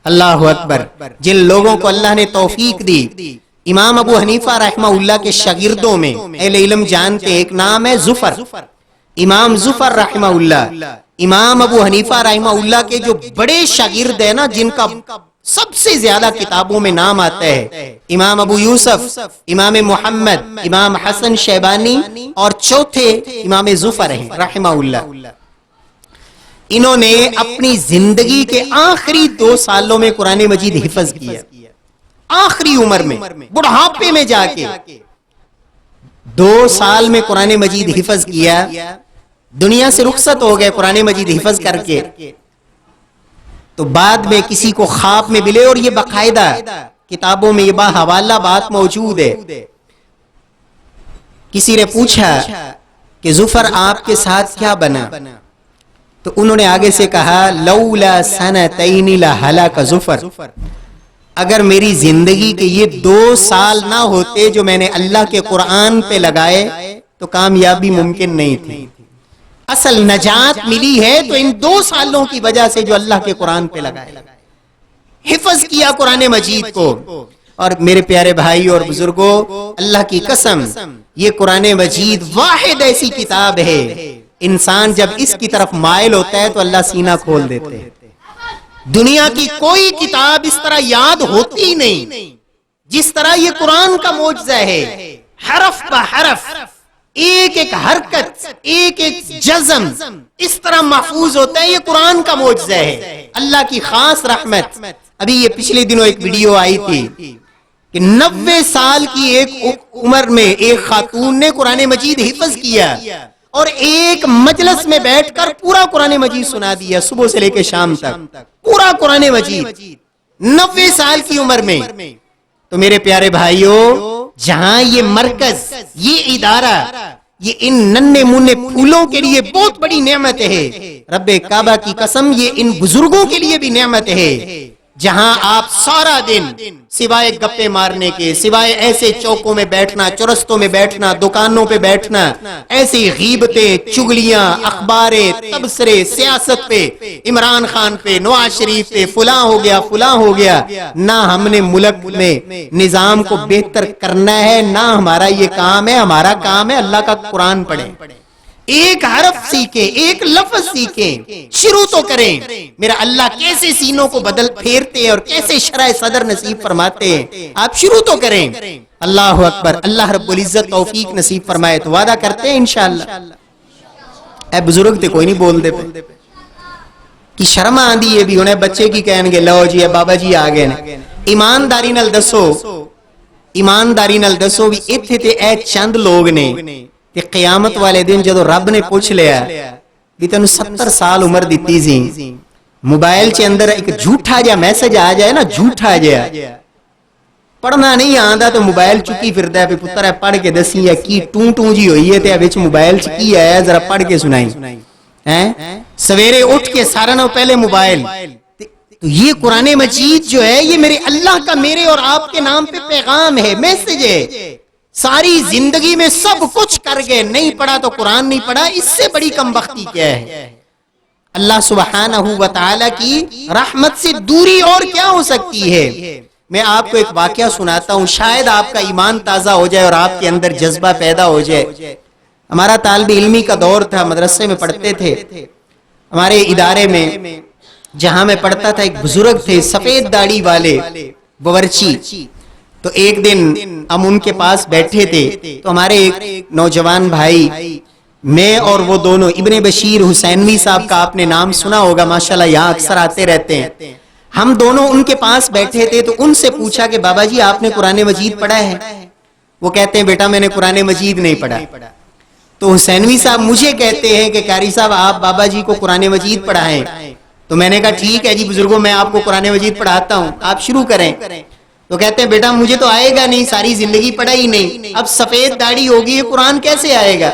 اللہ اکبر۔ جن لوگوں کو اللہ نے توفیق دی، امام ابو حنیفہ رحمہ اللہ کے شاگردوں میں اہل علم جانتے ایک نام ہے ظفر، امام ظفر رحمہ اللہ۔ امام ابو حنیفہ رحمہ اللہ کے جو بڑے شاگرد ہیں نا، جن کا سب سے زیادہ کتابوں میں نام آتا ہے، امام ابو یوسف، امام محمد، امام حسن شیبانی، اور چوتھے امام ظفر ہیں رحمہ اللہ۔ انہوں نے اپنی زندگی کے آخری 2 سالوں میں قرآن مجید حفظ کیا، آخری عمر میں، بڑھاپے میں جا کے 2 سال میں قرآن مجید حفظ کیا، دنیا سے رخصت ہو گئے قرآن مجید حفظ کر کے۔ تو بعد میں کسی کو خواب میں ملے، اور یہ باقاعدہ کتابوں میں یہ باحوالہ بات موجود ہے، کسی نے پوچھا کہ ظفر آپ کے ساتھ کیا بنا، تو انہوں نے آگے سے کہا لولا سنتین لہلک ظفر، اگر میری زندگی کے یہ 2 سال نہ ہوتے جو میں نے اللہ کے قرآن پہ لگائے تو کامیابی ممکن نہیں تھی۔ اصل نجات ملی ہے تو ان 2 سالوں کی وجہ سے جو اللہ کے قرآن پہ لگائے، حفظ کیا قرآن مجید کو۔ اور میرے پیارے بھائی اور بزرگوں، اللہ کی قسم، یہ قرآن مجید واحد ایسی کتاب ہے، انسان جب اس کی طرف مائل ہوتا ہے تو اللہ سینہ کھول دیتے ہیں۔ دنیا کی کوئی کتاب اس طرح یاد ہوتی نہیں جس طرح یہ قرآن کا معجزہ ہے، حرف بہ حرف، ایک ایک حرکت، ایک ایک جزم اس طرح محفوظ ہوتا ہے، یہ قرآن کا معجزہ ہے، اللہ کی خاص رحمت۔ ابھی یہ پچھلے دنوں ایک ویڈیو آئی تھی کہ 90 سال کی ایک عمر میں ایک خاتون نے قرآن مجید حفظ کیا اور ایک مجلس میں بیٹھ کر پورا قرآن مجید سنا دیا، صبح سے لے کے شام تک پورا قرآن مجید، 90 سال کی عمر میں۔ تو میرے پیارے بھائیوں، جہاں یہ مرکز، یہ ادارہ، یہ ان ننھے منھے پھولوں کے لیے بہت بڑی نعمت ہے، رب کعبہ کی قسم یہ ان بزرگوں کے لیے بھی نعمت ہے، جہاں آپ سارا دن سوائے گپے مارنے کے، سوائے ایسے چوکوں میں بیٹھنا، چرستوں میں بیٹھنا، دکانوں پہ بیٹھنا، ایسے غیبتیں، چگلیاں، اخباریں، تبصرے، سیاست پہ، عمران خان پہ، نواز شریف پہ، فلاں ہو گیا فلاں ہو گیا، نہ ہم نے ملک میں نظام کو بہتر کرنا ہے، نہ ہمارا یہ کام ہے، ہمارا کام ہے اللہ کا قرآن پڑھیں، ایک حرف سیکھیں، ایک لفظ سیکھیں، شروع تو کریں۔ میرا اللہ کیسے سینوں کو بدل پھیرتے ہیں اور کیسے شرح صدر نصیب فرماتے ہیں، آپ شروع تو کریں۔ اللہ اکبر۔ اللہ رب العزت توفیق نصیب فرمائے تو وعدہ کرتے ہیں انشاءاللہ۔ اے بزرگ تے کوئی نہیں بول دے پہ کہ شرم آندی ہے بھی انہیں بچے کی کہن گے لو جی بابا جی آگئے نا۔ ایمانداری نال دسو، ایمانداری نال دسو بھی اتھے تے اے چند لوگ نے کہ قیامت والے دن جدو رب نے پوچھ لیا بھی تینوں 70 سال عمر دیتی زی، موبائل چے اندر ایک جھوٹا جا میسج آ جائے نا، جھوٹا جا پڑھنا نہیں آندا تو موبائل چکی پھردا ہے، پتر ہے پڑھ کے دسی یا کی ٹوں ٹوں جی ہوئی ہے تے وچ موبائل چ کی آیا ذرا پڑھ کے سنائی ہیں۔ سویرے اٹھ کے سارا نو پہلے موبائل۔ تو یہ قرآن مجید جو ہے یہ میرے اللہ کا میرے اور آپ کے نام پہ پیغام ہے، میسج ہے۔ ساری زندگی میں سب کچھ کر گئے، نہیں پڑھا تو قرآن نہیں پڑھا، اس سے بڑی کم بختی کیا ہے؟ اللہ سبحانہ و تعالی کی رحمت سے دوری اور کیا ہو سکتی ہے؟ میں آپ کو ایک واقعہ سناتا ہوں، شاید آپ کا ایمان تازہ ہو جائے اور آپ کے اندر جذبہ پیدا ہو جائے۔ ہمارا طالب علمی کا دور تھا، مدرسے میں پڑھتے تھے، ہمارے ادارے میں جہاں میں پڑھتا تھا ایک بزرگ تھے سفید داڑھی والے باورچی۔ تو ایک دن ہم ان کے پاس بیٹھے تھے تو ہمارے ایک نوجوان بھائی، میں اور وہ دونوں، ابن بشیر حسینوی صاحب کا آپ نے نام سنا ہوگا، ماشاءاللہ یہاں اکثر آتے رہتے ہیں، ہم دونوں ان کے پاس بیٹھے تھے۔ تو ان سے پوچھا کہ بابا جی آپ نے قرآن مجید پڑھا ہے؟ وہ کہتے ہیں بیٹا میں نے قرآن مجید نہیں پڑھا۔ تو حسینوی صاحب مجھے کہتے ہیں کہ قاری صاحب آپ بابا جی کو قرآن مجید پڑھائیں۔ تو میں نے کہا ٹھیک ہے جی بزرگوں میں آپ کو قرآن مجید پڑھاتا ہوں، آپ شروع کریں۔ تو کہتے ہیں بیٹا مجھے تو آئے گا نہیں، ساری زندگی پڑھا ہی نہیں، اب سفید داڑھی ہوگی قرآن کیسے آئے گا؟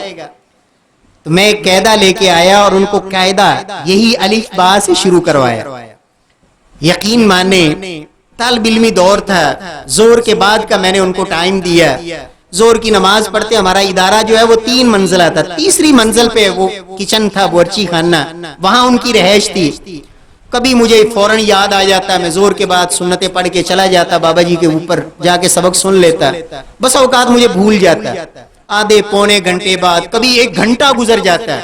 تو میں ایک قاعدہ لے کے آیا اور ان کو قاعدہ یہی الف با سے شروع کروایا۔ یقین مانے طالب علمی دور تھا، زور کے بعد کا میں نے ان کو ٹائم دیا۔ زور کی نماز پڑھتے، ہمارا ادارہ جو ہے وہ 3 منزلہ تھا، تیسری منزل پہ وہ کچن تھا، بورچی خانہ، وہاں ان کی رہائش تھی۔ کبھی مجھے فوراً یاد آ جاتا، میں زور کے بعد سنتیں پڑھ کے چلا جاتا، بابا جی کے اوپر جا کے سبق سن لیتا، بس اوقات مجھے بھول جاتا، آدھے پونے گھنٹے بعد کبھی 1 گھنٹہ گزر جاتا،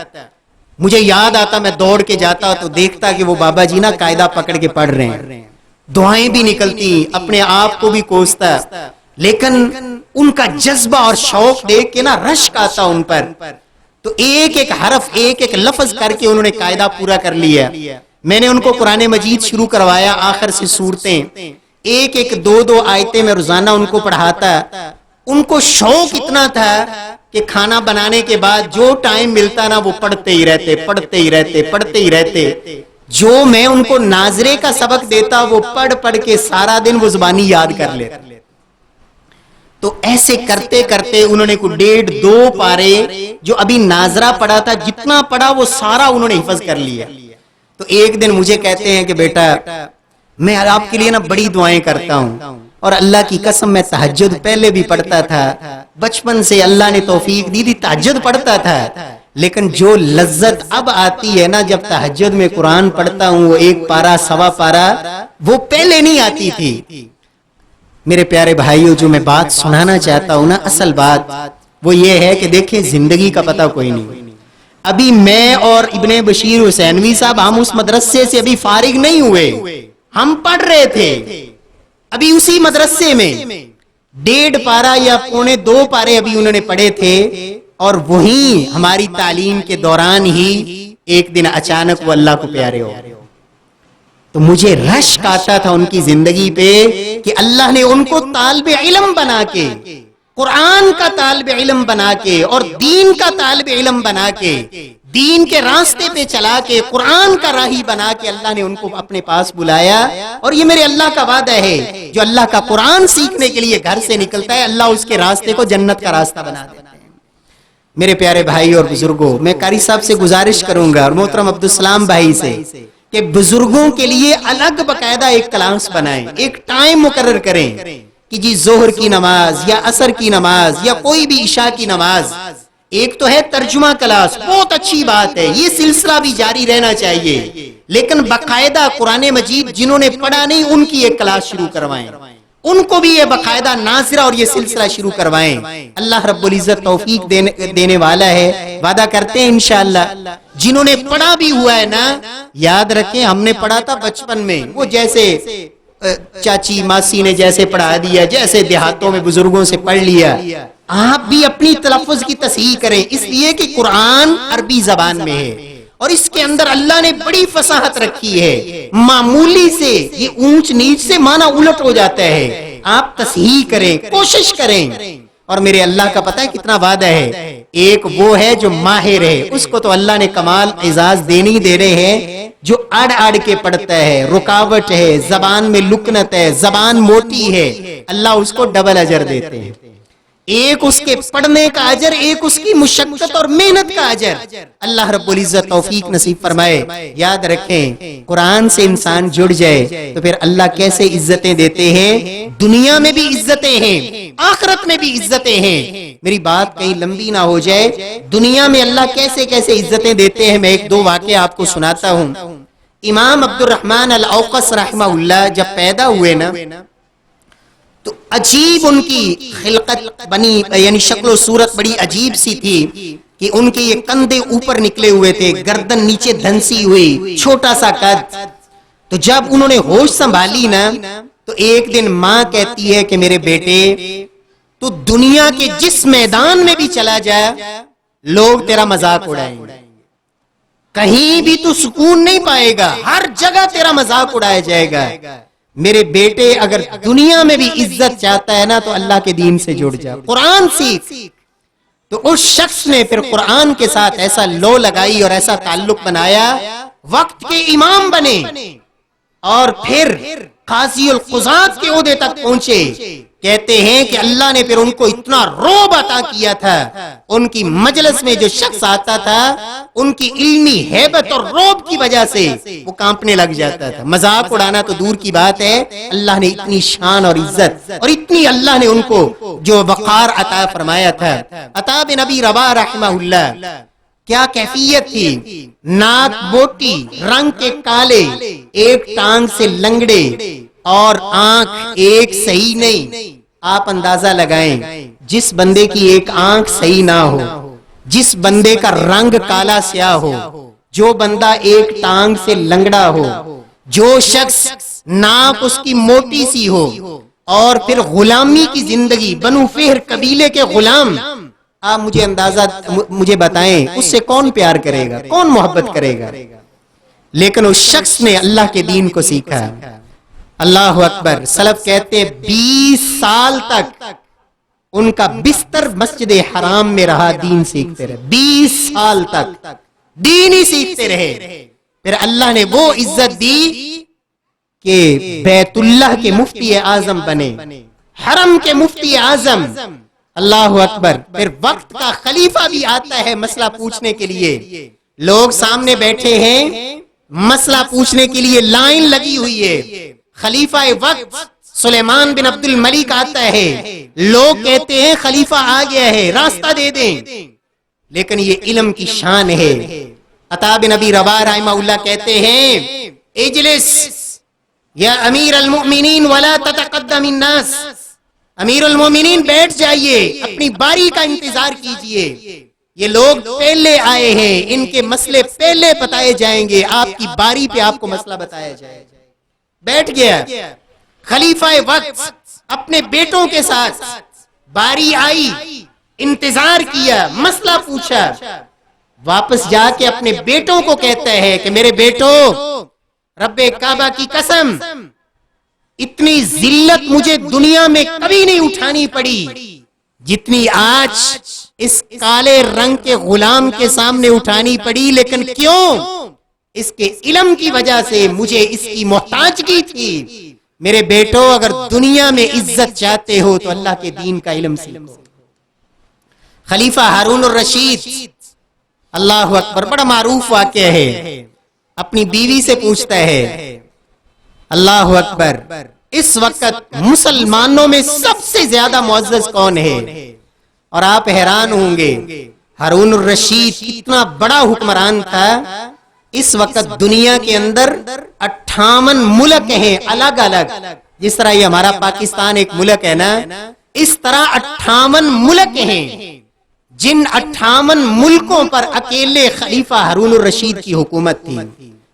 مجھے یاد آتا، میں دوڑ کے جاتا تو دیکھتا کہ وہ بابا جی نا قاعدہ پکڑ کے پڑھ رہے ہیں، دعائیں بھی نکلتی، اپنے آپ کو بھی کوستا، لیکن ان کا جذبہ اور شوق دیکھ کے نا رشک آتا ان پر۔ تو ایک ایک حرف، ایک ایک لفظ کر کے انہوں نے قاعدہ پورا کر لیا۔ میں نے ان کو قرآن مجید شروع کروایا، آخر سے سورتیں، ایک ایک 2 آیتیں میں روزانہ ان کو پڑھاتا۔ ان کو شوق اتنا تھا کہ کھانا بنانے کے بعد جو ٹائم ملتا نا وہ پڑھتے ہی رہتے۔ جو میں ان کو ناظرے کا سبق دیتا وہ پڑھ کے سارا دن وہ زبانی یاد کر لیتے۔ تو ایسے کرتے کرتے انہوں نے کو 1.5-2 پارے جو ابھی ناظرہ پڑھا تھا، جتنا پڑھا وہ سارا انہوں نے حفظ کر لیا۔ تو ایک دن مجھے کہتے ہیں کہ بیٹا میں آپ کے لیے نا بڑی دعائیں کرتا ہوں، اور اللہ کی قسم میں تہجد پہلے بھی پڑھتا تھا، بچپن سے اللہ نے توفیق دی تھی تہجد پڑھتا تھا، لیکن جو لذت اب آتی ہے نا جب تہجد میں قرآن پڑھتا ہوں، وہ 1 پارہ 1.25 پارہ، وہ پہلے نہیں آتی تھی۔ میرے پیارے بھائیوں، جو میں بات سنانا چاہتا ہوں نا، اصل بات وہ یہ ہے کہ دیکھیں زندگی کا پتہ کوئی نہیں۔ ابھی میں اور ابن بشیر حسینوی صاحب ہم اس مدرسے سے ابھی فارغ نہیں ہوئے، ہم پڑھ رہے تھے ابھی اسی مدرسے میں، 1.5 پارہ یا 1.25 پارے ابھی انہوں نے پڑھے تھے، اور وہیں ہماری تعلیم کے دوران ہی ایک دن اچانک وہ اللہ کو پیارے ہو گئے۔ تو مجھے رشک آتا تھا ان کی زندگی پہ کہ اللہ نے ان کو طالب علم بنا کے، قرآن کا طالب علم بنا کے اور دین کا طالب علم بنا کے، دین کے راستے پہ چلا کے، قرآن کا راہی بنا کے اللہ نے ان کو اپنے پاس بلایا۔ اور یہ میرے اللہ کا وعدہ ہے، جو اللہ کا قرآن سیکھنے کے لیے گھر سے نکلتا ہے، اللہ اس کے راستے کو جنت کا راستہ بنا دیتا ہے۔ میرے پیارے بھائی اور بزرگوں، میں قاری صاحب سے گزارش کروں گا اور محترم عبدالسلام بھائی سے کہ بزرگوں کے لیے الگ باقاعدہ ایک کلاس بنائیں، ایک ٹائم مقرر کریں کہ جی ظہر کی نماز یا عصر کی نماز یا کوئی بھی عشاء کی نماز، ایک تو ہے ترجمہ کلاس، بہت اچھی بات ہے، یہ سلسلہ بھی جاری رہنا چاہیے، لیکن باقاعدہ قرآن مجید جنہوں نے پڑھا نہیں ان کی ایک کلاس شروع کروائیں، ان کو بھی یہ باقاعدہ ناظرہ اور یہ سلسلہ شروع کروائیں۔ اللہ رب العزت توفیق دینے والا ہے، وعدہ کرتے ہیں انشاءاللہ۔ جنہوں نے پڑھا بھی ہوا ہے نا، یاد رکھیں ہم نے پڑھا تھا بچپن میں، وہ جیسے چاچی ماسی نے جیسے پڑھا دیا، جیسے دیہاتوں میں بزرگوں سے پڑھ لیا، آپ بھی اپنی تلفظ کی تصحیح کریں، اس لیے کہ قرآن عربی زبان میں ہے اور اس کے اندر اللہ نے بڑی فصاحت رکھی ہے، معمولی سے یہ اونچ نیچ سے معنی الٹ ہو جاتا ہے، آپ تصحیح کریں، کوشش کریں۔ اور میرے اللہ کا پتہ ہے کتنا وعدہ ہے، ایک وہ ہے جو ماہر ہے، اس کو تو اللہ نے کمال اعزاز دینے دے رہے ہیں، جو اڑ کے پڑھتا ہے، رکاوٹ ہے، زبان میں لکنت ہے، زبان موٹی ہے، اللہ اس کو ڈبل اجر دیتے ہیں، ایک اس کے پڑھنے کا اجر، ایک اس کی مشقت اور محنت کا اجر۔ اللہ رب العزت توفیق نصیب فرمائے۔ یاد رکھیں قرآن سے انسان جڑ جائے تو پھر اللہ کیسے عزتیں دیتے ہیں، دنیا میں بھی عزتیں ہیں، آخرت میں بھی عزتیں ہیں۔ میری بات کہیں لمبی نہ ہو جائے، دنیا میں اللہ کیسے کیسے عزتیں دیتے ہیں، میں 1-2 واقعے آپ کو سناتا ہوں۔ امام عبد الرحمن الاوقس رحمہ اللہ جب پیدا ہوئے نا تو عجیب ان کی خلقت بنی، یعنی شکل و صورت بڑی عجیب سی تھی کہ ان کے یہ کندھے اوپر نکلے ہوئے تھے، گردن نیچے دھنسی ہوئی، چھوٹا سا قد۔ تو جب انہوں نے ہوش سنبھالی نا تو ایک دن ماں کہتی ہے کہ میرے بیٹے تو دنیا کے جس میدان میں بھی چلا جائے لوگ تیرا مذاق اڑائیں گے، کہیں بھی تو سکون نہیں پائے گا، ہر جگہ تیرا مذاق اڑایا جائے گا۔ میرے بیٹے اگر دنیا میں بھی عزت چاہتا ہے نا تو اللہ کے دین سے جڑ جا، قرآن سیکھ۔ تو اس شخص نے پھر قرآن کے ساتھ ایسا لو لگائی اور ایسا تعلق بنایا، وقت کے امام بنے اور پھر قاضی القضات کے عہدے تک پہنچے. کہتے ہیں کہ اللہ نے پھر ان کو اتنا رعب عطا کیا تھا, ان کی مجلس میں جو شخص آتا تھا ان کی علمی ہیبت اور رعب کی وجہ سے وہ کانپنے لگ جاتا تھا. مذاق اڑانا تو دور کی بات ہے, اللہ نے اتنی شان اور عزت اور اتنی اللہ نے ان کو جو وقار عطا فرمایا تھا. عطا بن ابی رباح رحمہ اللہ, کیا کیفیت تھی, ناک موٹی, رنگ کے کالے, ایک ٹانگ سے لنگڑے اور آنکھ ایک صحیح نہیں. آپ اندازہ لگائیں, جس بندے کی ایک آنکھ صحیح نہ ہو, جس بندے کا رنگ کالا سیاہ ہو, جو بندہ ایک ٹانگ سے لنگڑا ہو, جو شخص ناک اس کی موٹی سی ہو, اور پھر غلامی کی زندگی, بنو فہر قبیلے کے غلام. آپ مجھے بتائیں اس سے کون پیار کرے گا, کون محبت کرے گا؟ لیکن اس شخص نے اللہ کے دین کو سیکھا. اللہ اکبر. سلف کہتے 20 سال تک ان کا بستر مسجد حرام میں رہا, دین سیکھتے رہے. 20 سال تک دین ہی سیکھتے رہے. پھر اللہ نے وہ عزت دی کہ بیت اللہ کے مفتی اعظم بنے, حرم کے مفتی اعظم. اللہ اکبر. پھر وقت کا خلیفہ بھی آتا ہے مسئلہ پوچھنے کے لیے. لوگ سامنے بیٹھے ہیں, مسئلہ پوچھنے کے لیے لائن لگی ہوئی ہے. خلیفہ وقت سلیمان بن عبد الملک آتا ہے, لوگ کہتے ہیں خلیفہ آ گیا ہے, راستہ دے دیں. لیکن یہ علم کی شان ہے. عطا بن ابی رباح رحمہ اللہ کہتے ہیں, اجلس یا امیر المؤمنین ولا تتقدم الناس. امیر المومنین بیٹھ جائیے, اپنی باری کا انتظار کیجئے. یہ لوگ پہلے آئے ہیں, ان کے مسئلے پہلے بتائے جائیں گے, آپ کی باری پہ آپ کو مسئلہ بتایا جائے گا. بیٹھ گیا. خلیفہ وقت اپنے بیٹوں کے ساتھ, باری آئی, انتظار کیا, مسئلہ پوچھا, واپس جا کے اپنے بیٹوں کو کہتا ہے کہ میرے بیٹو, رب کعبہ کی قسم, اتنی ذلت مجھے دنیا میں کبھی نہیں اٹھانی پڑی جتنی آج اس کالے رنگ کے غلام کے سامنے اٹھانی پڑی. لیکن کیوں؟ اس کے علم کی وجہ سے مجھے اس کی محتاجگی تھی. میرے بیٹو, اگر دنیا میں عزت چاہتے ہو تو اللہ کے دین کا علم سیکھو. خلیفہ ہارون الرشید, اللہ اکبر, بڑا معروف واقعہ ہے. اپنی بیوی سے پوچھتا ہے, اللہ اکبر, اس وقت مسلمانوں میں سب سے زیادہ معزز کون ہے؟ اور آپ حیران ہوں گے, ہارون الرشید کتنا بڑا حکمران تھا. اس وقت دنیا کے اندر 58 ملک ہیں الگ الگ. جس طرح یہ ہمارا پاکستان ایک ملک ہے نا, اس طرح 58 ملک ہیں, جن 58 ملکوں پر اکیلے خلیفہ ہارون الرشید کی حکومت تھی.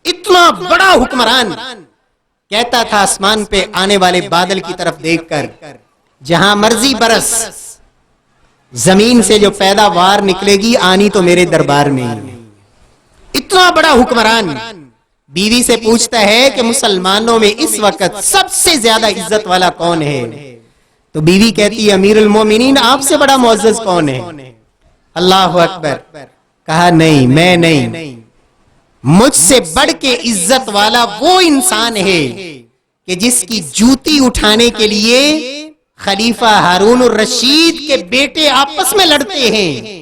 اتنا بڑا حکمران. کہتا تھا آسمان پہ آنے والے بادل کی طرف دیکھ کر, جہاں مرضی برس, زمین سے جو پیداوار نکلے گی آنی تو میرے دربار میں. اتنا بڑا حکمران. بیوی سے پوچھتا ہے کہ مسلمانوں میں اس وقت سب سے زیادہ عزت والا کون ہے؟ تو بیوی کہتی ہے, امیر المومنین, آپ سے بڑا معزز کون ہے؟ اللہ اکبر. کہا نہیں, میں نہیں, مجھ سے بڑھ کے عزت والا وہ انسان ہے کہ جس کی جوتی اٹھانے کے لیے خلیفہ ہارون الرشید کے بیٹے آپس میں لڑتے ہیں.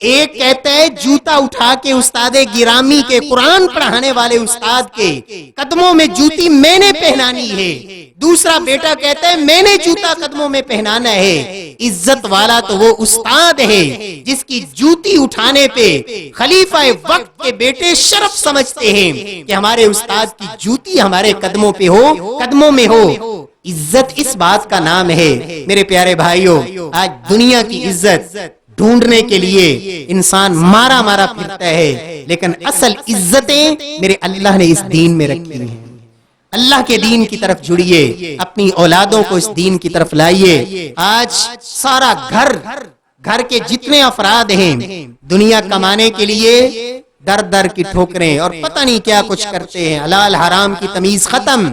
ایک کہتا ہے جوتا اٹھا کے استاد گرامی کے, قرآن پڑھانے والے استاد کے قدموں میں جوتی میں نے پہنانی ہے. دوسرا بیٹا کہتا ہے میں نے جوتا قدموں میں پہنانا ہے. عزت والا تو وہ استاد ہے جس کی جوتی اٹھانے پہ خلیفہ وقت کے بیٹے شرف سمجھتے ہیں کہ ہمارے استاد کی جوتی ہمارے قدموں پہ ہو, قدموں میں ہو. عزت اس بات کا نام ہے. میرے پیارے بھائیوں, آج دنیا کی عزت ڈھونڈنے کے لیے انسان مارا مارا پھرتا ہے, لیکن اصل عزتیں میرے اللہ نے اس دین میں رکھی ہیں. اللہ کے دین کی طرف جڑیے, اپنی اولادوں کو اس دین کی طرف لائیے. آج سارا گھر کے جتنے افراد ہیں دنیا کمانے کے لیے در در کی ٹھوکریں اور پتہ نہیں کیا کچھ کرتے ہیں, حلال حرام کی تمیز ختم.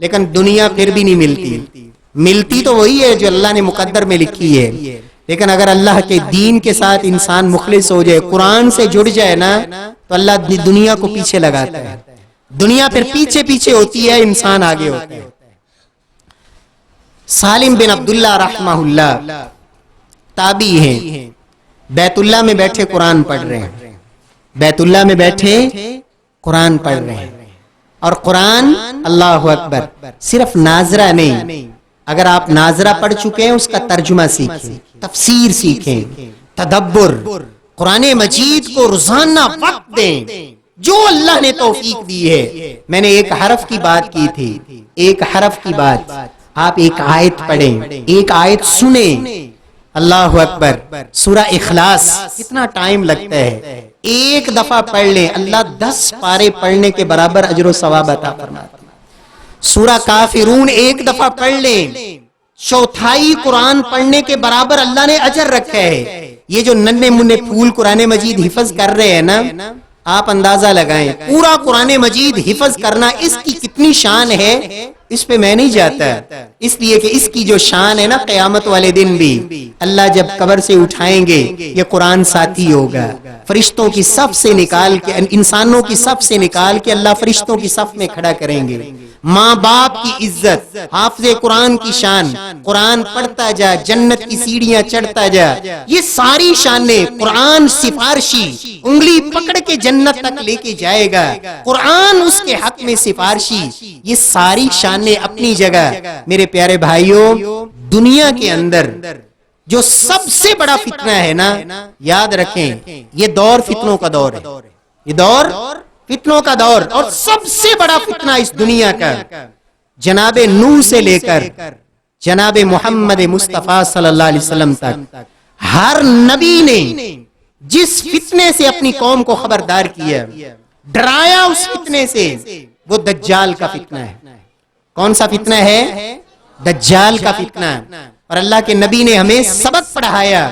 لیکن دنیا پھر بھی نہیں ملتی تو وہی ہے جو اللہ نے مقدر میں لکھی ہے. لیکن اگر اللہ کے دین کے ساتھ انسان مخلص ہو جائے, قرآن سے جڑ جائے نا, تو اللہ دنیا کو پیچھے لگاتا ہے، دنیا پھر پیچھے پیچھے ہوتی ہے، انسان آگے ہوتا ہے۔ سالم بن عبداللہ رحمہ اللہ تابعی ہیں، بیت اللہ میں بیٹھے قرآن پڑھ رہے ہیں، بیت اللہ میں بیٹھے قرآن پڑھ رہے ہیں، اور قرآن اللہ اکبر صرف ناظرہ نہیں، اگر آپ ناظرہ پڑھ چکے ہیں اس کا ترجمہ سیکھیں، تفسیر سیکھیں، تدبر، قرآن مجید کو روزانہ وقت دیں جو اللہ نے توفیق دی ہے۔ میں نے ایک حرف کی بات کی تھی، ایک حرف کی بات، آپ ایک آیت پڑھیں، ایک آیت سنیں، اللہ اکبر۔ سورہ اخلاص کتنا ٹائم لگتا ہے، ایک دفعہ پڑھ لیں، اللہ 10 پارے پڑھنے کے برابر اجر و ثواب عطا فرماتا ہے۔ سورہ کافرون ایک دفعہ پڑھ لیں، چوتھائی قرآن پڑھنے کے برابر اللہ نے اجر رکھا ہے۔ یہ جو ننھے منھے پھول قرآن مجید حفظ کر رہے ہیں نا، آپ اندازہ لگائیں پورا قرآن مجید حفظ کرنا اس کی کتنی شان ہے، اس پہ میں نہیں جاتا، اس لیے کہ اس کی جو شان ہے نا، قیامت والے دن بھی اللہ جب قبر سے اٹھائیں گے یہ قرآن ساتھی ہوگا، فرشتوں کی صف سے نکال کے، انسانوں کی صف سے نکال کے اللہ فرشتوں کی صف میں کھڑا کریں گے۔ ماں باپ کی عزت، حافظ قرآن کی شان، قرآن پڑھتا جا، جنت کی سیڑھیاں چڑھتا جا، یہ ساری شانیں، قرآن سفارشی، انگلی پکڑ کے جنت تک لے کے جائے گا، قرآن اس کے حق میں سفارشی، یہ ساری شانیں اپنی جگہ۔ میرے پیارے بھائیوں، دنیا کے اندر جو سب سے بڑا فتنہ ہے نا، یاد رکھیں یہ دور فتنوں کا دور ہے، یہ دور فتنوں کا دور، اور سب سے بڑا فتنہ اس دنیا کا جناب نوح سے لے کر جناب محمد مصطفیٰ صلی اللہ علیہ وسلم تک ہر نبی نے جس فتنے سے اپنی قوم کو خبردار کیا، ڈرایا اس فتنے سے، وہ دجال کا فتنہ ہے۔ کون سا فتنہ ہے؟ دجال کا فتنہ۔ اور اللہ کے نبی نے ہمیں سبق پڑھایا،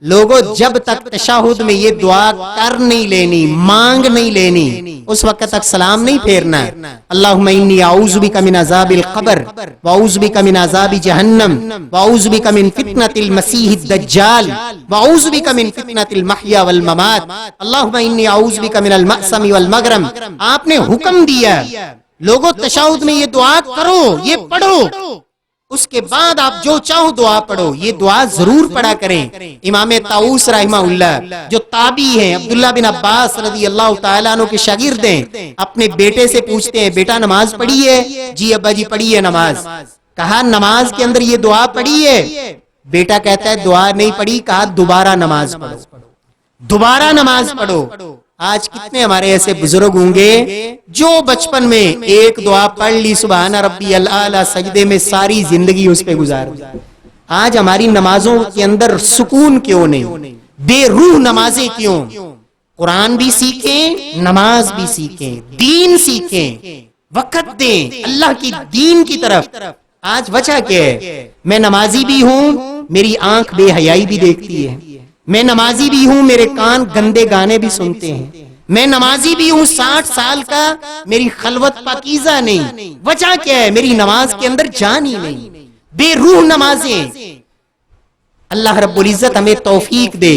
لوگوں جب تک تشہد میں یہ دعا کر نہیں لینی، مانگ نہیں لینی، اس وقت تک سلام نہیں پھیرنا۔ اللہم انی اعوذ بک من عذاب القبر واعوذ بک من عذاب جہنم واعوذ بک من فتنۃ المسیح الدجال واعوذ بک من فتنۃ المحیا والممات اللہم انی اعوذ بک من المأثم والمغرم۔ آپ نے حکم دیا لوگوں تشہد میں یہ دعا کرو، یہ پڑھو، اس کے بعد آپ جو چاہو دعا پڑھو، یہ دعا ضرور پڑھا کریں۔ امام طاؤس رحمہ اللہ جو تابعی ہیں، عبداللہ بن عباس رضی اللہ تعالیٰ عنہ کے شاگرد ہیں، اپنے بیٹے سے پوچھتے ہیں بیٹا نماز پڑھی ہے؟ جی ابا جی پڑھی ہے نماز۔ کہا نماز کے اندر یہ دعا پڑھی ہے؟ بیٹا کہتا ہے دعا نہیں پڑھی۔ کہا دوبارہ نماز پڑھو، دوبارہ نماز پڑھو۔ آج کتنے ہمارے ایسے بزرگ ہوں گے جو بچپن میں ایک دعا پڑھ لی سبحان ربی الاعلی سجدے میں ساری زندگی اس پہ گزار دی۔ آج ہماری نمازوں کے اندر سکون کیوں نہیں؟ بے روح نمازیں کیوں؟ قرآن بھی سیکھیں، نماز بھی سیکھیں، دین سیکھیں، وقت دیں اللہ کی دین کی طرف۔ آج وجہ کیا ہے؟ میں نمازی بھی ہوں، میری آنکھ بے حیائی بھی دیکھتی ہے، میں نمازی بھی ہوں، میرے کان گندے گانے بھی سنتے ہیں، میں نمازی بھی ہوں، 60 سال کا، میری خلوت پاکیزہ نہیں۔ وجہ کیا ہے؟ میری نماز کے اندر جان ہی نہیں، بے روح نمازیں۔ اللہ رب العزت ہمیں توفیق دے،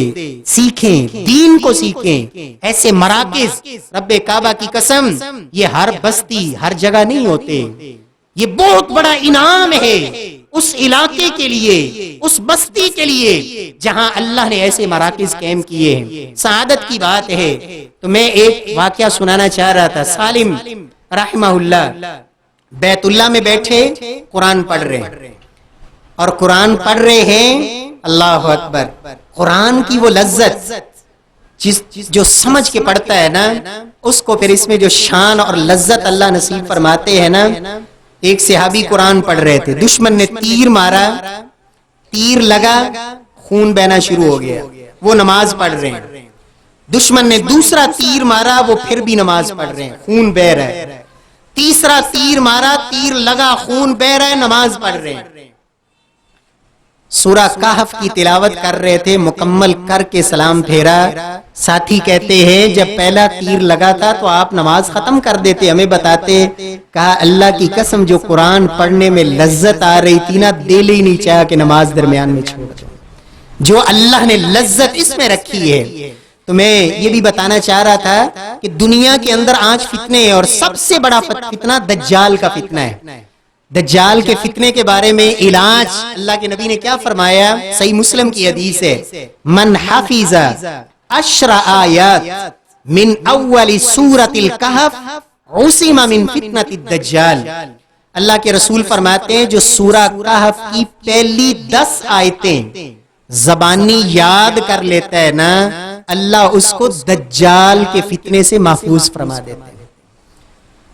سیکھیں، دین کو سیکھیں۔ ایسے مراکز رب کعبہ کی قسم یہ ہر بستی ہر جگہ نہیں ہوتے، یہ بہت بڑا انعام ہے اس علاقے کے لیے، اس بستی کے لیے جہاں اللہ نے ایسے مراکز قائم کیے ہیں۔ سعادت کی بات ہے۔ تو میں ایک واقعہ سنانا چاہ رہا تھا۔ سالم رحمہ اللہ بیت اللہ میں بیٹھے قرآن پڑھ رہے ہیں، اور قرآن پڑھ رہے ہیں، اللہ اکبر، قرآن کی وہ لذت جو سمجھ کے پڑھتا ہے نا، اس کو پھر اس میں جو شان اور لذت اللہ نصیب فرماتے ہیں نا۔ ایک صحابی قرآن پڑھ رہے تھے، دشمن نے تیر مارا، تیر لگا، خون بہنا شروع ہو گیا، وہ نماز پڑھ رہے ہیں۔ دشمن نے دوسرا تیر مارا، وہ پھر بھی نماز پڑھ رہے ہیں، خون بہ رہا ہے۔ تیسرا تیر مارا، تیر لگا، خون بہ رہا ہے، نماز پڑھ رہے ہیں۔ سورہ کہف کی تلاوت کر رہے تھے، مکمل کر کے سلام پھیرا۔ ساتھی کہتے ہیں جب پہلا تیر لگا تھا تو آپ نماز ختم کر دیتے، ہمیں بتاتے۔ کہا اللہ کی قسم جو قرآن پڑھنے میں لذت آ رہی تھی نا، دل ہی نہیں چاہا کہ نماز درمیان میں چھوڑ۔ جو اللہ نے لذت اس میں رکھی ہے، تو میں یہ بھی بتانا چاہ رہا تھا کہ دنیا کے اندر آج فتنے ہیں اور سب سے بڑا فتنہ دجال کا فتنہ ہے. دجال کے فتنے کے بارے میں علاج اللہ کے نبی نے کیا فرمایا؟ صحیح مسلم کی حدیث ہے، من حفظ 10 آیات من اول سورۃ الکہف عصم من فتنۃ الدجال. اللہ کے رسول فرماتے ہیں جو سورہ کہف کی پہلی 10 آیتیں زبانی یاد کر لیتا ہے نا، اللہ اس کو دجال کے فتنے سے محفوظ فرما دیتا ہے.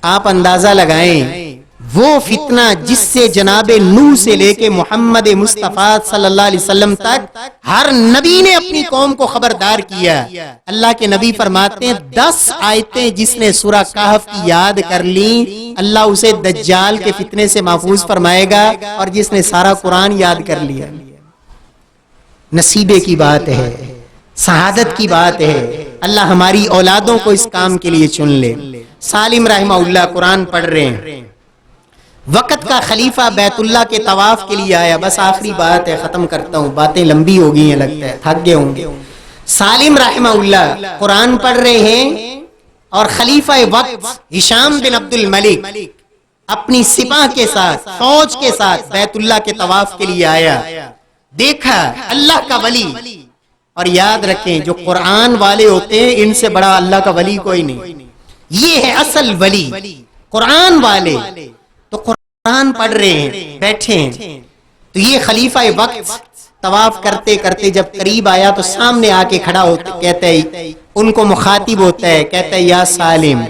آپ اندازہ لگائیں وہ فتنہ جس سے جناب نوح سے لے کے محمد مصطفیٰ صلی اللہ علیہ وسلم تک ہر نبی نے اپنی قوم کو خبردار کیا. اللہ کے نبی فرماتے ہیں 10 آیتیں جس نے سورہ کہف کی یاد کر لیں اللہ اسے دجال کے فتنے سے محفوظ فرمائے گا، اور جس نے سارا قرآن یاد کر لیا. نصیبے کی بات ہے، سعادت کی بات ہے. اللہ ہماری اولادوں کو اس کام کے لیے چن لے. سالم رحمہ اللہ قرآن پڑھ رہے ہیں، وقت کا خلیفہ بیت اللہ کے طواف کے لیے آیا. بس آخری بات ہے، ختم کرتا ہوں، باتیں لمبی ہو گئی ہیں، لگتا ہے تھک گئے ہوں گے. سالم رحمہ اللہ قرآن پڑھ رہے ہیں اور خلیفہ وقت ہشام بن عبد الملک اپنی سپاہ کے ساتھ، فوج کے ساتھ بیت اللہ کے طواف کے لیے آیا. دیکھا اللہ کا ولی، اور یاد رکھیں جو قرآن والے ہوتے ہیں ان سے بڑا اللہ کا ولی کوئی نہیں. یہ ہے اصل ولی، قرآن والے. تو قرآن پڑھ رہے ہیں، بیٹھے ہیں. تو یہ خلیفہ وقت طواف کرتے کرتے جب قریب آیا تو سامنے آ کے کھڑا ہوتا، کہتا ہے، ان کو مخاطب ہوتا ہے، کہتا ہے یا سالم.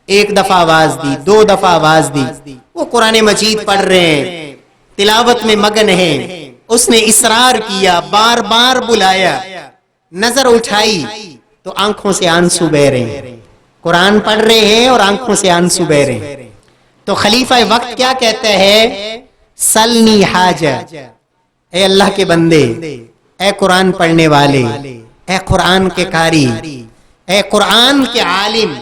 ایک دفعہ آواز دی، 2 دفعہ آواز دی. وہ قرآن مجید پڑھ رہے ہیں، تلاوت میں مگن ہیں. اس نے اصرار کیا، بار بار بلایا، نظر اٹھائی تو آنکھوں سے آنسو بہ رہے ہیں. قرآن پڑھ رہے ہیں اور آنکھوں سے آنسو بہ رہے ہیں. تو خلیفہ وقت کیا کہتا ہے؟ سلنی حاجہ، اے اللہ کے بندے، اے قرآن پڑھنے والے، اے قرآن کے قاری، اے قرآن کے عالم،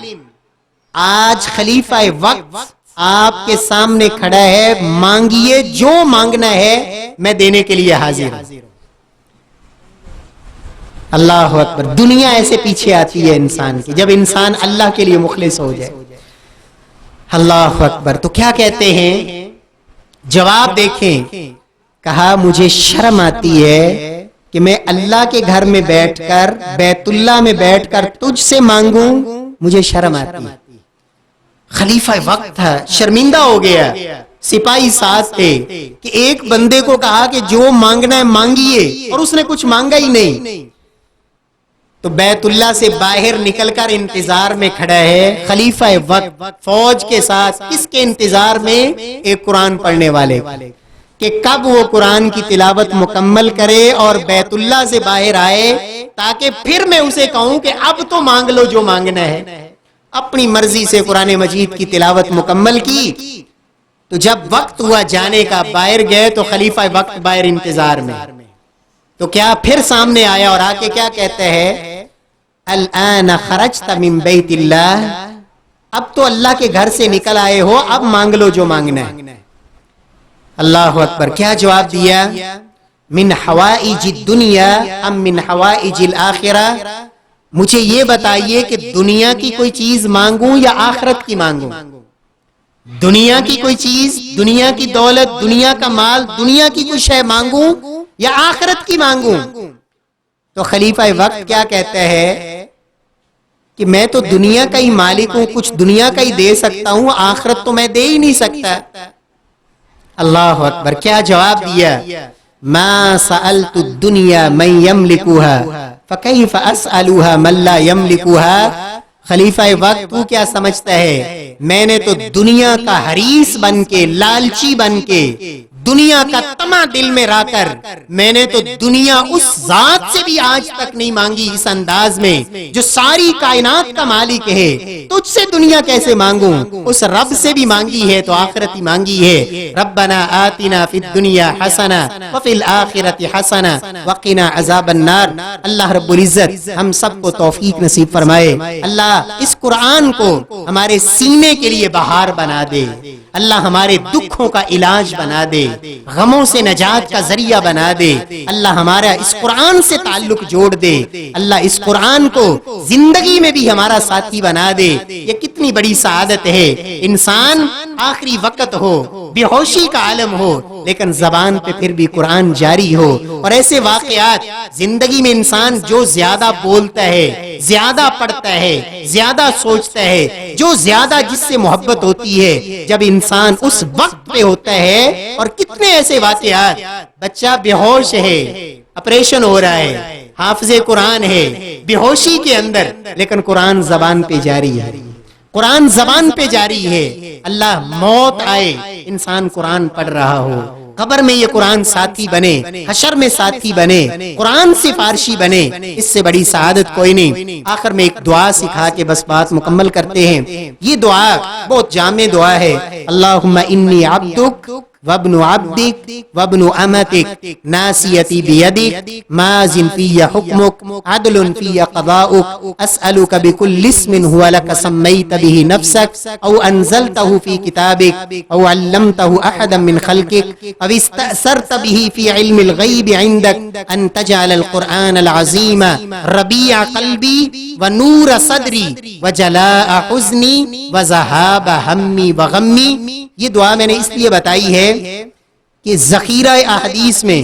آج خلیفہ وقت آپ کے سامنے کھڑا ہے، مانگیے جو مانگنا ہے میں دینے کے لیے حاضر ہوں. اللہ اکبر. دنیا ایسے پیچھے آتی ہے انسان کی جب انسان اللہ کے لیے مخلص ہو جائے. اللہ اکبر. تو کیا کہتے ہیں؟ جواب دیکھیں. کہا مجھے شرم آتی ہے کہ میں اللہ کے گھر میں بیٹھ کر، بیت اللہ میں بیٹھ کر تجھ سے مانگوں، مجھے شرم آتی ہے. خلیفہ وقت تھا، شرمندہ ہو گیا. سپاہی ساتھ تھے کہ ایک بندے کو کہا کہ جو مانگنا ہے مانگیے، اور اس نے کچھ مانگا ہی نہیں. تو بیت اللہ سے باہر نکل کر انتظار میں کھڑا ہے خلیفہ وقت فوج کے ساتھ. کس کے انتظار میں؟ ایک قرآن پڑھنے والے، کہ کب وہ قرآن کی تلاوت مکمل کرے اور بیت اللہ سے باہر آئے، تاکہ پھر میں اسے کہوں کہ اب تو مانگ لو جو مانگنا ہے. اپنی مرضی سے قرآن مجید کی تلاوت مکمل کی. تو جب وقت ہوا جانے کا، باہر گئے تو خلیفہ وقت باہر انتظار میں. تو کیا پھر سامنے آیا اور آ کے کیا کہتا ہے؟ الآن خرجت من بیت اللہ، اب تو اللہ کے گھر سے نکل آئے ہو، اب مانگ لو جو مانگنا ہے. اللہ اکبر. کیا جواب دیا؟ من حوائج الدنیا ام من حوائج الآخرہ. مجھے یہ بتائیے کہ دنیا کی کوئی چیز مانگوں یا آخرت کی مانگوں؟ دنیا کی کوئی چیز، دنیا کی دولت، دنیا کا مال، دنیا کی کوئی شے مانگوں یا آخرت کی مانگوں؟ تو خلیفہ وقت کیا کہتا ہے کہ میں تو دنیا کا ہی مالک ہوں، کچھ دنیا کا ہی دے سکتا ہوں، آخرت تو میں دے ہی نہیں سکتا. اللہ اکبر. کیا جواب دیا؟ ما سألت الدنیا من یملکوها فکیف اسألوها من لا یملکوها. خلیفہ وقت تو کیا سمجھتا ہے؟ میں نے تو دنیا کا حریص بن کے، لالچی بن کے، دنیا کا طمع دل میں را کر، میں نے تو دنیا اس ذات سے بھی آج تک نہیں مانگی اس انداز میں جو ساری کائنات کا مالک ہے. تجھ سے دنیا کیسے مانگوں؟ اس رب سے بھی مانگی ہے تو آخرت ہی مانگی ہے. ربنا آتنا فی الدنیا حسنہ وفی الآخرۃ حسنہ وقنا عذاب النار. اللہ رب العزت ہم سب کو توفیق نصیب فرمائے. اللہ اس قرآن کو ہمارے سینے کے لیے بہار بنا دے. اللہ ہمارے دکھوں کا علاج بنا دے. غموں سے نجات کا ذریعہ بنا دے. اللہ ہمارا اس قرآن سے تعلق جوڑ دے. اللہ اس قرآن کو زندگی میں بھی ہمارا ساتھی بنا دے. یہ کتنی بڑی سعادت ہے. انسان آخری وقت ہو, بے ہوشی کا عالم ہو, لیکن زبان پہ پھر بھی قرآن جاری ہو. اور ایسے واقعات زندگی میں انسان جو زیادہ بولتا ہے, زیادہ پڑھتا ہے, زیادہ سوچتا ہے, جو زیادہ جس سے محبت ہوتی ہے, جب انسان اس وقت پہ ہوتا ہے. اور کتنے ایسے واقعات, بچہ بے ہوش ہے, آپریشن ہو رہا ہے, حافظ قرآن ہے, بے ہوشی کے اندر, لیکن قرآن زبان پہ جاری ہے, قرآن زبان پہ جاری ہے. اللہ موت آئے, انسان قرآن پڑھ رہا ہو, قبر میں یہ قرآن ساتھی بنے, حشر میں ساتھی بنے, قرآن سے فارشی بنے, اس سے بڑی سعادت کوئی نہیں. آخر میں ایک دعا سکھا کے بس بات مکمل کرتے ہیں. یہ دعا بہت جامع دعا ہے. اللہم انی عبدک وابن عبدک وابن امتک ناسیتی بیدک ماض فی حکمک عدل فی قضاؤک اسألک بکل اسم هو لک سمیت به نفسک او انزلتہ فی کتابک او علمتہ احدا من خلقک او استأثرت به فی علم الغیب عندک ان تجعل القرآن العظیم ربیع قلبی ونور صدری وجلاء حزنی وذہاب ہمی وغمی. یہ دعا میں نے اس لیے بتائی ہے کہ ذخیرہ احادیث میں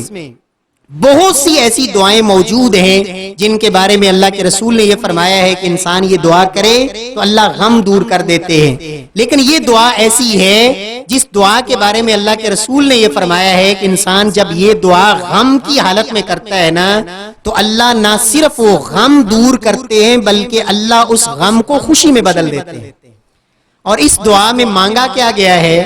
بہت سی ایسی دعائیں موجود ہیں جن کے بارے میں اللہ کے رسول نے یہ فرمایا ہے کہ انسان یہ دعا کرے تو اللہ غم دور کر دیتے ہیں. لیکن یہ دعا ایسی ہے جس دعا کے بارے میں اللہ کے رسول نے یہ فرمایا ہے کہ انسان جب یہ دعا غم کی حالت میں کرتا ہے نا, تو اللہ نہ صرف وہ غم دور کرتے ہیں بلکہ اللہ اس غم کو خوشی میں بدل دیتے ہیں. اور اس دعا میں مانگا کیا گیا ہے,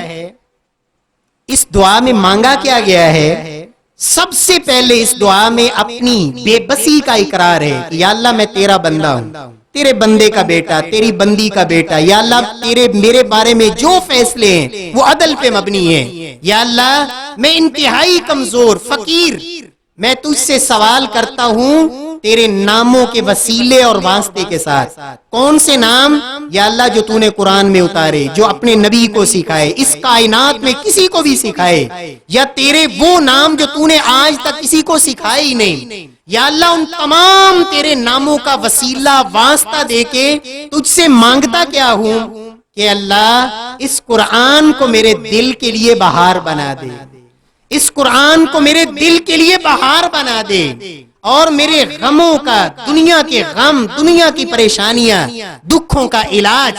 اس دعا میں مانگا کیا گیا ہے, سب سے پہلے اس دعا میں اپنی بے بسی کا اقرار ہے کہ یا اللہ میں تیرا بندہ ہوں, تیرے بندے کا بیٹا, تیری بندی کا بیٹا. یا اللہ تیرے میرے بارے میں جو فیصلے ہیں وہ عدل پہ مبنی ہیں. یا اللہ میں انتہائی کمزور فقیر, میں تجھ سے سوال کرتا ہوں تیرے ناموں کے وسیلے اور واسطے کے ساتھ. کون سے نام؟ یا اللہ جو تو نے قرآن میں اتارے, جو اپنے نبی کو سکھائے, اس کائنات میں کسی کو بھی سکھائے, یا تیرے وہ نام جو تو نے آج تک کسی کو سکھائے ہی نہیں. یا اللہ ان تمام تیرے ناموں کا وسیلہ واسطہ دے کے تجھ سے مانگتا کیا ہوں کہ اللہ اس قرآن کو میرے دل کے لیے بہار بنا دے, اس قرآن کو میرے دل کے لیے بہار بنا دے, اور میرے غموں کا, دنیا کے غم, دنیا کی پریشانیاں, دکھوں کا علاج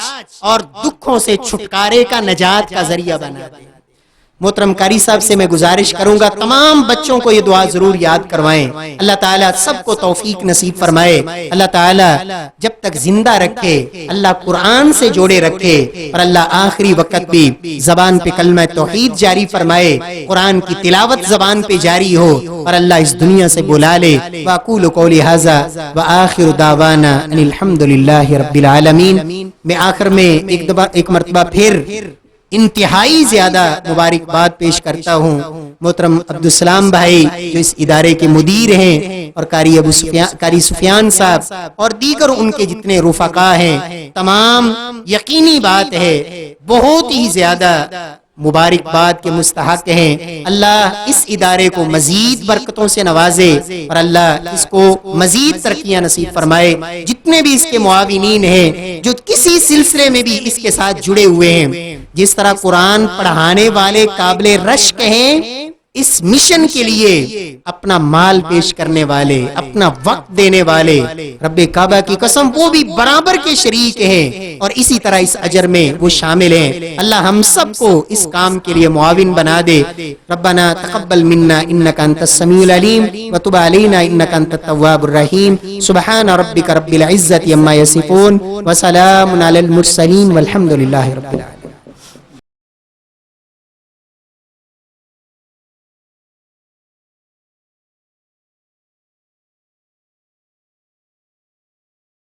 اور دکھوں سے چھٹکارے کا, نجات کا ذریعہ بنا دے. محترم قاری صاحب سے میں گزارش کروں گا تمام بچوں کو یہ دعا ضرور یاد کروائیں. اللہ تعالیٰ سب کو توفیق نصیب فرمائے. اللہ تعالیٰ جب تک زندہ رکھے, اللہ قرآن سے جوڑے رکھے, اور اللہ آخری وقت بھی زبان پہ کلمہ توحید جاری فرمائے, قرآن کی تلاوت زبان پہ جاری ہو, اور اللہ اس دنیا سے بلا لے. وَأَقُولُ قَوْلِي هَذَا وَآخِرُ دَعْوَانَا أَنِ الْحَمْدُ لِلَّهِ رَبِّ الْعَالَمِينَ. میں آخر میں ایک مرتبہ پھر انتہائی زیادہ مبارکباد پیش کرتا ہوں محترم عبدالسلام بھائی جو اس ادارے کے مدیر ہیں, اور قاری سفیان صاحب اور دیگر ان کے جتنے رفقا ہیں. تمام یقینی بات ہے بہت ہی زیادہ مبارکباد کے مستحق ہیں. اللہ اس ادارے کو مزید برکتوں سے نوازے, اور اللہ اس کو مزید ترقیاں نصیب فرمائے. جتنے بھی اس کے معاونین ہیں جو کسی سلسلے میں بھی اس کے ساتھ جڑے ہوئے ہیں, جس طرح قرآن پڑھانے والے قابل رشک ہیں, اس مشن کے لیے اپنا مال پیش کرنے والے, اپنا وقت دینے والے, رب کعبہ کی قسم وہ بھی برابر کے شریک ہیں, اور اسی طرح اس اجر میں وہ شامل ہیں. اللہ ہم سب کو اس کام کے لیے معاون بنا دے. ربنا تقبل منا انک انت السمیع العلیم وتب علینا انک انت التواب الرحیم. سبحان ربک رب العزة عما یصفون وسلام علی المرسلین والحمد للہ رب العالمین.